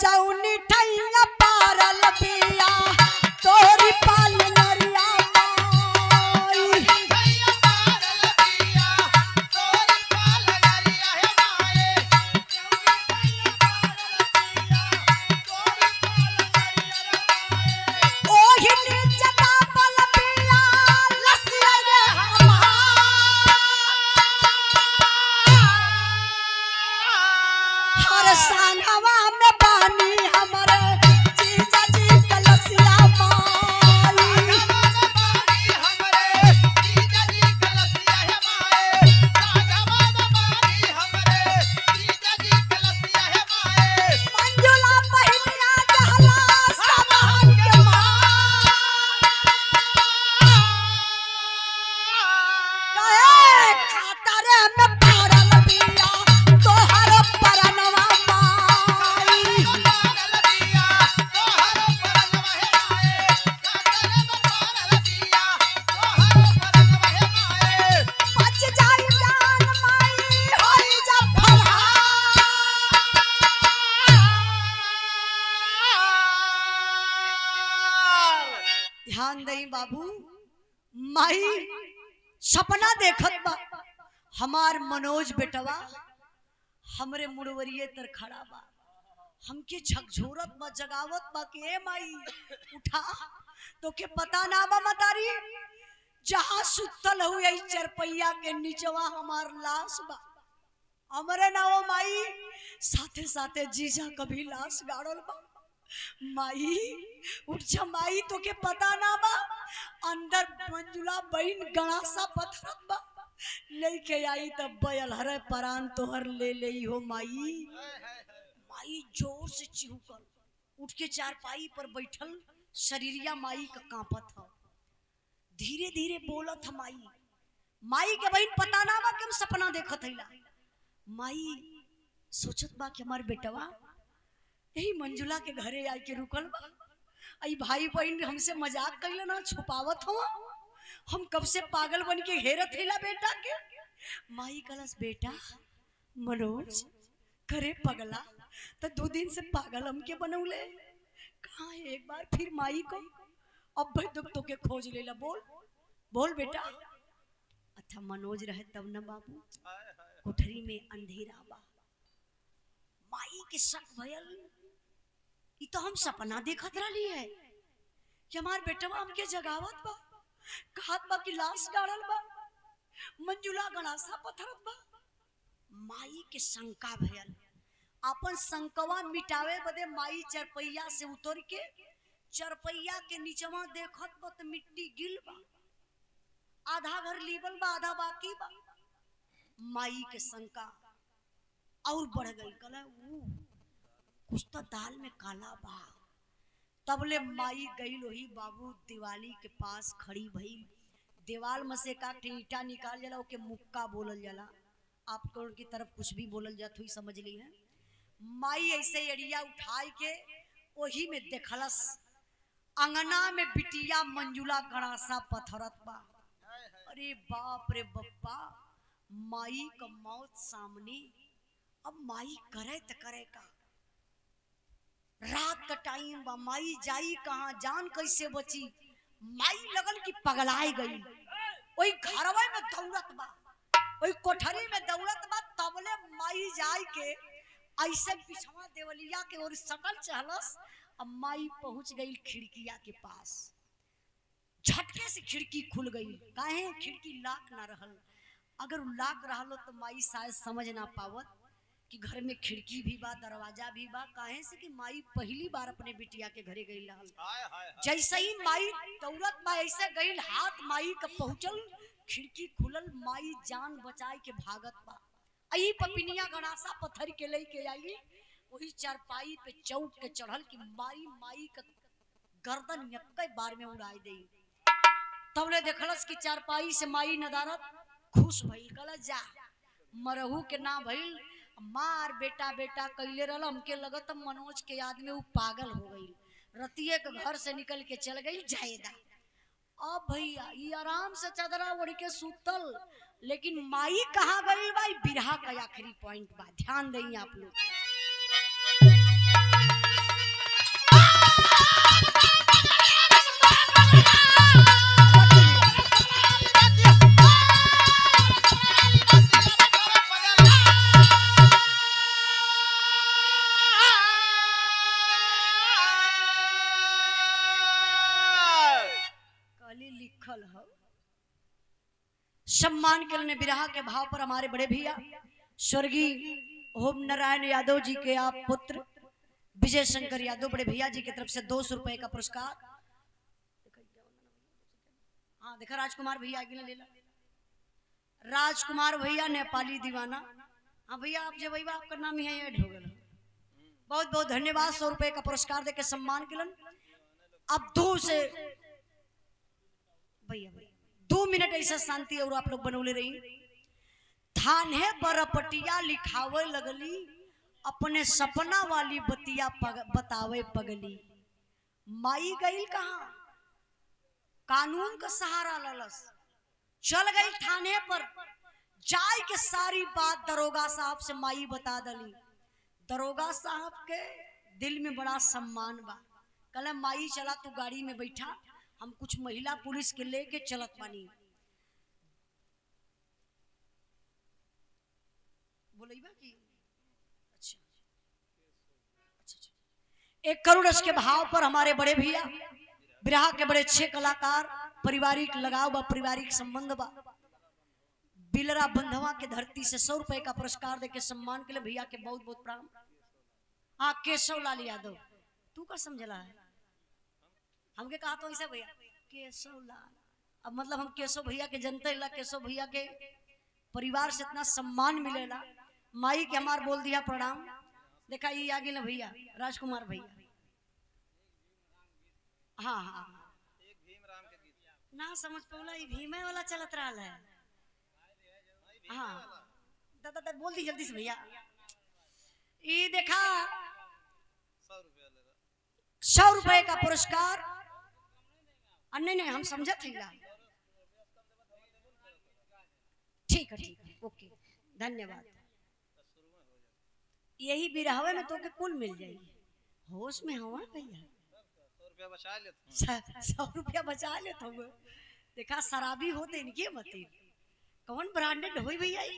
जौनी ठैया पारल बिया तोरी पाल नरिया माई। ओही नीचे दाबल बिया लसिया रे हमार सांगवा में पानी हमरे जीजा जी कलसिया माई। मंजुला पहिनिया जहला सामान के माई, कहे खातरे में पड़ल बिया तोहर परनवा माई। बच जाई जान माई होई जा फरहार। ध्यान दई बाबू, माई सपना देखत बा हमार मनोज बेटवा हमरे मुड़वरिये तर खड़ा बा, हमके झकझोरत बा, जगावत बा कि ए माई उठा, तो के पता ना बा मतारी जहां सुतल हुई चरपैया के नीचवा हमार लाश बा। हमरे नाव माई साथे साथे जीजा कभी लाश गाड़ल बा। माई उठ जा माई, तो के पता ना बा अंदर मंजुला बहन गणासा पत्थरत बा, लेके आई तब बयल हरे परान तोहर ले हो माई। माई जोर से चिहुकल, उठ के चारपाई पर बैठल, शरीरिया माई का कांपत ह, धीरे धीरे बोलत ह माई। माई के बहन पता ना बा कि हम सपना देखत हईला। माई सोचत बा कि हमार बेटवा यही मंजुला के घरे आई के रुकल बा, आई भाई बहन हमसे मजाक कइले ना, छुपावत हो, हम कब से पागल बन के घेरत हिला बेटा के। माई कलस बेटा मनोज करे पगला, तो 2 दिन से पागल हमके बनौले कहाँ है, एक बार फिर माई को अब भाई दुख तो के खोज लेला, बोल बोल बेटा। अच्छा मनोज रहे तब न बाबू, कोठरी में अंधेरा बा, माई के शक भयल, ई तो हम सपना देखत रही है कि हमार बेटवा हमके जगावत बा, कहत बा कि लाश गाड़ल बा, मंजुला गणासा पत्थरत बा। माई के शंका भयल, अपन शंकवा मिटावे बदे माई चरपैया से उतर के चरपैया के नीचवा देखत बा त मिट्टी गिल बा, आधा घर लीबल बा आधा बाकी बा। माई के शंका और बढ़ गई, कहला कुछ तो दाल में काला बा। तबले माई गई लोही बाबू दिवाली के पास खड़ी भई, दीवाल में से का ईटा निकाल जाला, ओके मुक्का बोलल जाला, आप तो की तरफ कुछ भी बोलल जात हुई समझ ली है। माई ऐसे एड़िया उठाई के वही में देखलस, अंगना में बिटिया मंजुला गणासा पत्थरत बा। अरे बाप रे बप्पा, माई का मौत सामने, अब माई करे त करे का, रात का टाइम बा, माई जाई कहाँ, जान कैसे बची। माई लगल कि पगलाए गई, वही घरवा में दौड़त बा, वही कोठरी में दौड़त बा। तबले माई जाई के ऐसे पिछवा देवलिया के और सटल चहलस, अब माई पहुंच गई खिड़किया के पास, झटके से खिड़की खुल गई, काहे खिड़की लाक ना रहल, अगर लाक रहलो तो माई शायद समझ ना पावत कि घर में खिड़की भी बा दरवाजा भी बा, काहे से कि माई पहली बार अपने बिटिया के घरे गई रहल। जैसे ही माई दौलत बा ऐसे गई, हाथ माई का पहुंचल, खिड़की खुलल, माई जान बचाई के भागत बा। आई पपिनिया गणासा पत्थर के लेके आई, वही चारपाई पे चौक के चढ़ल कि माई का गर्दन यक्के बार में उड़ाई दे। तबले देखलस कि चारपाई से माई नदारत, खुश भइल, कहला जा मरहू के ना भइल, मार बेटा बेटा कैले रहल, हमके लगत मनोज के याद में वो पागल हो गई, रतिये के घर से निकल के चल गई जायदा। अब भैया ये आराम से चादरा ओढ़ के सुतल, लेकिन माई कहाँ गई बा, बिरहा का आखिरी पॉइंट बा, ध्यान दें आप लोग। लिखल है सम्मान के लिए बिरहा के भाव पर हमारे बड़े भैया स्वर्गीय होम नारायण यादव जी के आप पुत्र विजय शंकर यादव बड़े भैया जी की तरफ से 200 रुपए का पुरस्कार। हाँ देखा राजकुमार भैया आगे ले ला, राजकुमार भैया नेपाली दीवाना। हाँ भैया आप जब भैया आपका नाम ही ऐड हो गया, बहुत बहुत धन्यवाद। 100 रुपए का पुरस्कार देके सम्मान के लिए। अब 2 मिनट ऐसा शांति और आप लोग बनौले रही। थाने बरपटिया लिखावे लगली, अपने सपना वाली बतिया बतावे पगली। माई गई कहाँ, कानून का सहारा ललस, चल गई थाने पर, जाय के सारी बात दरोगा साहब से माई बता दली। दरोगा साहब के दिल में बड़ा सम्मान बा, कहला माई चला तू गाड़ी में बैठा, हम कुछ महिला पुलिस के लेके चलत बानी। बोलेबा की अच्छा अच्छा 1 करोड़ के भाव पर हमारे बड़े भैया बिरहा के बड़े अच्छे कलाकार, पारिवारिक लगाव बा, पारिवारिक संबंध बा, बिलरा बंधवा के धरती से 100 रुपए का पुरस्कार देके सम्मान के लिए भैया के बहुत बहुत प्रणाम। हाँ केशव लाल यादव तू का समझला है? हमके कहा तो ऐसा भैया केशव लाल, अब मतलब हम केशव भैया के जनते ला, केशव भैया के परिवार से इतना सम्मान मिलेला। माई के हमार बोल दिया प्रणाम। देखा ये आगे ना भैया राजकुमार भैया, हाँ हाँ एक भीम राम के गीत ना समझ पौला, ये भीमे वाला चलत रहा है। हाँ दादा बोल दी जल्दी से भैया। ये देखा 100 रुपया ले रहा। 100 रुपए का पुरस्कार। नहीं नहीं हम समझत थे। ठीक है ओके धन्यवाद। यही बिरहवे में तो के कुल मिल जाएगी। होश में हुआ भैया 100 रुपया बचा लेते 100 रुपया बचा लेते हो। देखा शराबी होते इनके बते कौन ब्रांडेड होई भैया ये?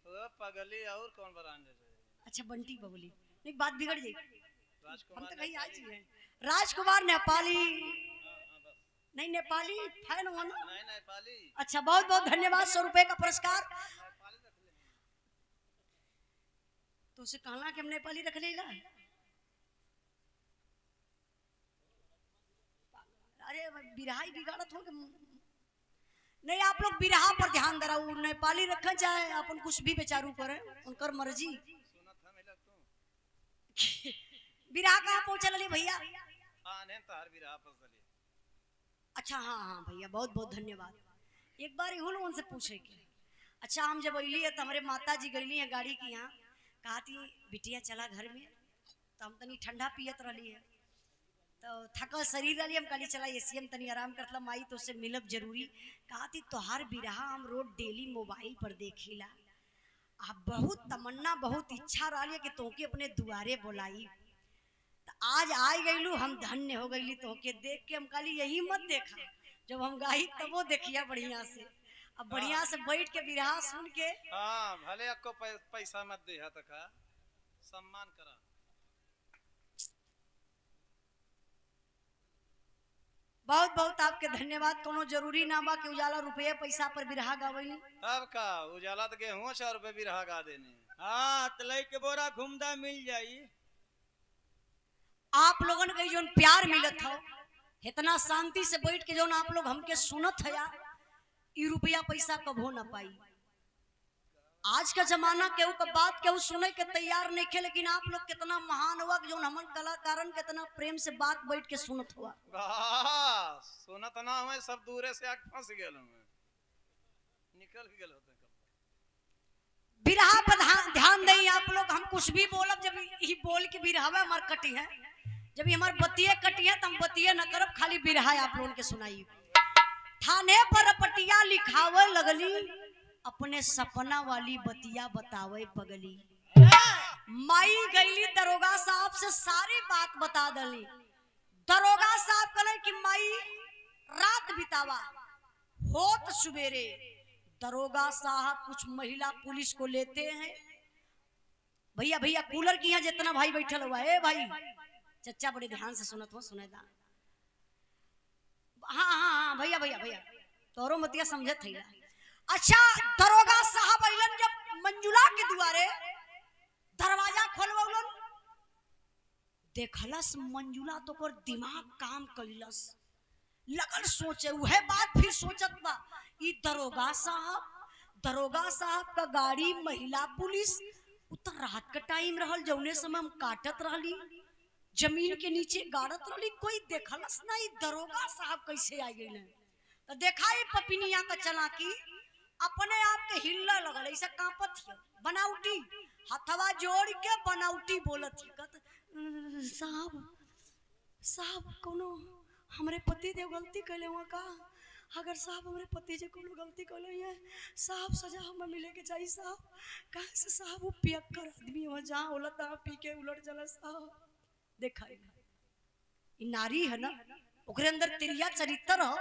वो पगली और कौन ब्रांडेड है? अच्छा बंटी बबली नहीं बात बिगड़ जाएगी। हम राजकुमार तो कहीं आज ही हैं। राजकुमार नेपाली नहीं नेपाली फैन हो ना? नहीं नेपाली। अच्छा बहुत बहुत धन्यवाद। 100 रुपए का पुरस्कार। तो उसे कहना कि हम नेपाली रख लेगा। अरे बिरहाई बिगाड़त हो नहीं। आप लोग बिरहा पर ध्यान दे रहा नेपाली रखा चाहे अपन कुछ भी बेचारू करे उनकर मर्जी। बिरहा कहाँ पहुंचल रही भैया? अच्छा हाँ हाँ भैया बहुत बहुत धन्यवाद। एक बार इहो उनसे पूछे के। अच्छा हम जब अली है तो हमारे माता जी गईली है गाड़ी की यहाँ, कहा थी बिटिया चला घर में, तो हम तनी ठंडा पियत रही है तो थकल शरीर रही, हम कहली चला एसी में तनी आराम करतला माई तो उससे मिलब जरूरी। कहा थी तोहार बिरहा हम रोज डेली मोबाइल पर देखीला, आप बहुत तमन्ना बहुत इच्छा रही कि तोके अपने दुआरे बुलाई, तो आज आ गईलू हम धन्य हो गईली तोके देख के। हम कहली यही मत देखा जब हम गाई तब वो देखिया बढ़िया से, अब बढ़िया से बैठ के बिरहा सुन के। हाँ भले आपको पैसा मत दे तका सम्मान करा। बहुत बहुत आपके धन्यवाद। कोनो जरूरी ना बा कि उजाला रुपये पैसा पर बिरहा गावली। तब का उजाला तो गेहूं 100 रुपए भी रहा गा देने। हाँ तलई के बोरा घूमदा मिल जाई। आप लोगन के जो प्यार मिलत हो इतना शांति से बैठ के जो आप लोग हमके सुनत है यार, ये रुपया पैसा कभो ना पाई। आज का जमाना केहू का बात केहू सुने के तैयार नहीं थे, लेकिन आप लोग कितना महान हुआ जो हमन कलाकारन कितना प्रेम से बात बैठ के सुनत हुआ। सुनत ना हुए सब दूरे से आग फंस गए निकल गए होते। बिरहा पर ध्यान दें आप लोग। हम कुछ भी बोलब जब ही बोल के बिरहावा हमार कटी है, जब हमार बतिये कटी है तो हम बतिये न करब, खाली बिरहा आप लोगों के सुनाई। थाने पर पटिया लिखावे लगली, अपने सपना वाली बतिया बतावे पगली। माई गईली दरोगा साहब से सारी बात बता दली। दरोगा साहब कहले कि माई रात बितावा होत सुबेरे। दरोगा साहब कुछ महिला पुलिस को लेते हैं। भैया भैया कूलर की यहाँ जितना भाई बैठल हुआ है भाई चच्चा बड़े ध्यान से सुनत हो सुनेदा। हाँ हाँ हाँ भैया भैया भैया तोरो मतिया समझत है। अच्छा दरोगा साहब अइलन जब मंजुला के दुआरे दरवाजा खोलवलन, देखलस मंजुला तो कर दिमाग काम कइलस, लगल सोचे उहे बात फिर सोचत बा। ई दरोगा साहब का गाड़ी महिला पुलिस उतर रात का टाइम रहल, जौने समय हम काटत रहली जमीन के नीचे गाड़त रहली, कोई देखलस ना ई दरोगा साहब कैसे आ गइले। तो देखा ये पपिनिया का चालाकी अपने आप के हिल्ला लगल, ऐसा कांपत है बनाउटी हथवा जोड़ के बनाउटी बोलत है। साहब कोनो हमरे पति देव गलती कैले हुआ का? अगर साहब हमरे पति जे कोनो गलती कैले है साहब सजा हमें मिले के चाहिए साहब। कहाँ से साहब वो पियक्कर आदमी हो जहाँ होला तहाँ पी के उलट चला साहब। देखा नारी है ना ओकरे अंदर तिरिया चरित्र हो।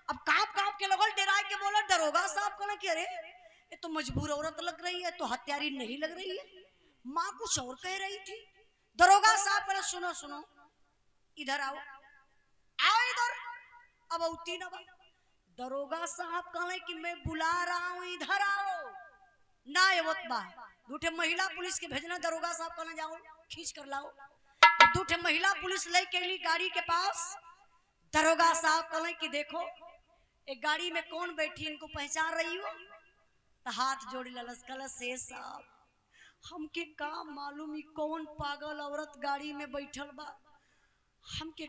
अब कांप के लगल डराए के बोला दरोगा साहब कहना कि अरे ये तो मजबूर औरत लग रही है, तो हत्यारी नहीं लग रही है। माँ कुछ और कह रही थी। दरोगा साहब कहना सुनो सुनो इधर आओ इधर। अब औती ना बात। दरोगा साहब कहले कि मैं बुला रहा हूँ इधर आओ ना। ये बा दूठे महिला पुलिस के भेजना, दरोगा साहब कहना जाओ खींच कर लाओ। दो ठे महिला पुलिस लेके अली गाड़ी के पास। दरोगा साहब कहले कि देखो एक गाड़ी में कौन बैठी, इनको पहचान रही हो? तो हाथ जोड़ी ललस कलस से साहब हमके का मालूम ही कौन पागल औरत गाड़ी में बैठल बा, हमके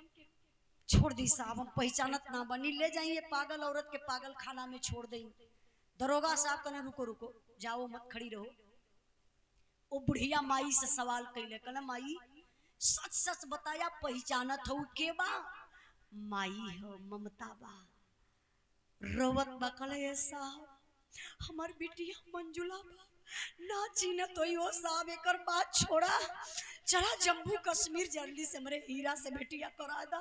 छोड़ दी साहब, हम पहचानत ना बनी, ले जाइए पागल औरत के पागल खाना में छोड़ दें। दरोगा साहब कहने रुको रुको, जाओ मत, खड़ी रहो। वो बुढ़िया माई से सवाल कैले, कहले माई सच सच बताया, पहचानत हो के बा? माई हो ममता बा, रोवत बा। कहले साहब हमार बिटिया मंजुला बा, ना चीनत हो साहब, एकर बात छोड़ा, चला जम्मू कश्मीर जल्दी से मेरे हीरा से बेटिया करा दा,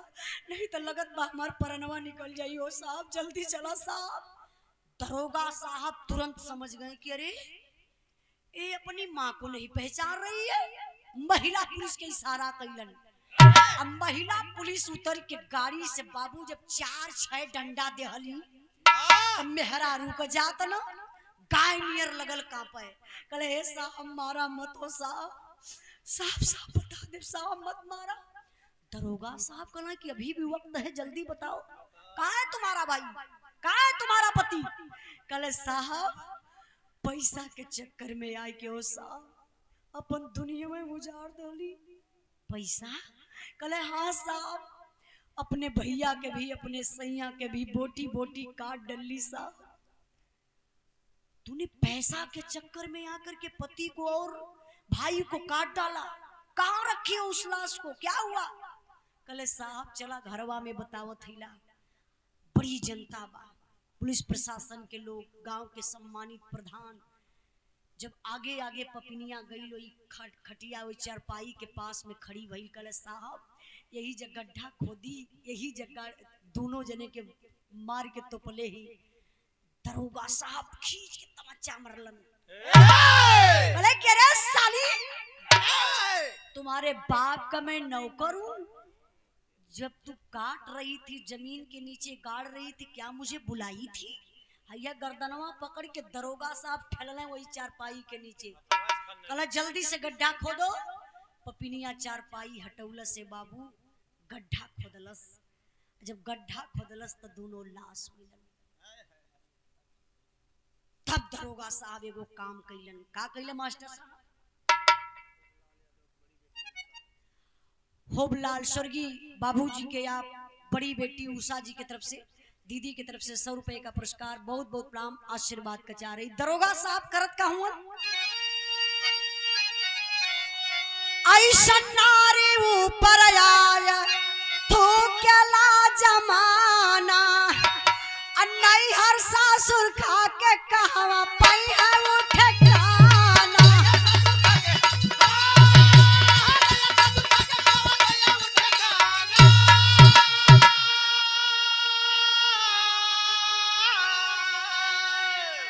नहीं तो लगत बा हमार परनवा निकल जाई हो साहब, जल्दी चला साहब। दरोगा साहब तुरंत समझ गए कि अरे ये अपनी माँ को नहीं पहचान रही है। महिला पुलिस के इशारा कैलन। अब महिला पुलिस उतर के गाड़ी से बाबू जब 4-6 डंडा देहली, मेहरा रुक जात ना, गाय नियर लगल कांपे। कहले हे साहब मारा मत हो साहब, साहब साहब बता दे साहब मत मारा। दरोगा साहब कहना कि अभी भी वक्त है, जल्दी बताओ कहाँ है तुम्हारा भाई, कहाँ है तुम्हारा पति? कहले साहब पैसा के चक्कर में आए के हो साहब अपन दुनिया में उजाड़ दली। पैसा? कहले हाँ साहब, अपने भैया के भी अपने सैया के भी बोटी बोटी काट डली साहब। तूने पैसा के चक्कर में आकर के पति को और भाई को काट डाला, कहाँ रखी हो उस लाश को, क्या हुआ? कहले साहब चला घरवा में बतावत हिला, बड़ी जनता बा, पुलिस प्रशासन के लोग, गांव के सम्मानित प्रधान। जब आगे आगे पपिनिया गई, वही खटिया वही चारपाई के पास में खड़ी भई। कहले साहब यही जगह गड्ढा खोदी, यही जगह दोनों जने के मार के तोपले ही। दरोगा साहब खींच के तमच्चा मरलन। बोले कि अरे साली तुम्हारे बाप का मैं नौकर हूं, जब तू काट रही थी जमीन के नीचे गाड़ रही थी, क्या मुझे बुलाई थी? हैया गर्दनवा पकड़ के दरोगा साहब ठेलले वही चारपाई के नीचे। कहला जल्दी से गड्ढा खोदो। पपिनिया चारपाई हटौल से बाबू गड्ढा खोदलस। जब गड्ढा खोदलस तो दोनों लाश मिलल। तब दरोगा साहब एगो काम कैलन। का कैले मास्टर साहब? होबलाल स्वर्गीय बाबूजी के आप बड़ी बेटी उषा जी की तरफ से, दीदी की तरफ से 100 रुपए का पुरस्कार, बहुत बहुत प्रणाम, आशीर्वाद का चाह रही। दरोगा साहब करत का हुआ ऐसा नारी ऊपर आया तो क्या ला जमाना, नहीं हर सासुर खा के कहवा पई है उठे गाना।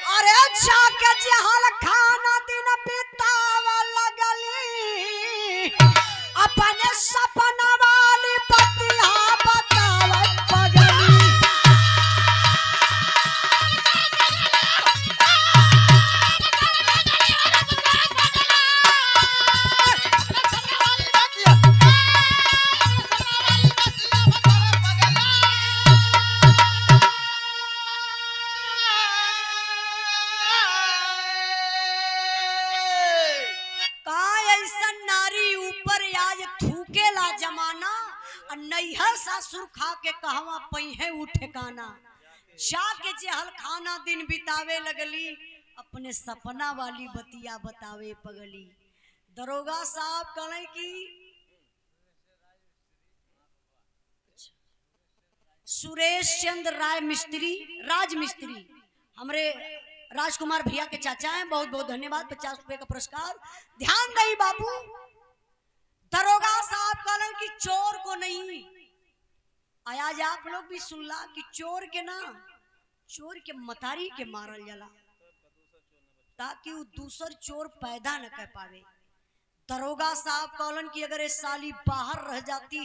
अरे जाके जहल खाना दिन बितावा लगली, अपने सपना वाली बतिया बतावत पगली। जमाना नैहर सासुर खा के कहवा पई है उ ठिकाना, जाके जेहल खाना दिन बितावे लगली, अपने सपना वाली बतिया बतावे पगली। दरोगा साहब कहले कि सुरेश चंद्र राय मिस्त्री, राज मिस्त्री, हमरे राजकुमार भैया के चाचा हैं, बहुत बहुत धन्यवाद, 50 रुपए का पुरस्कार। ध्यान दई बाबू, दरोगा साहब कहले कि चोर को नहीं, आज आप लोग भी सुनला कि चोर के ना, चोर के मतारी के मारल जाला ताकि वो दूसर चोर पैदा न कर पावे। दरोगा साहब कहलन कि अगर ये साली बाहर रह जाती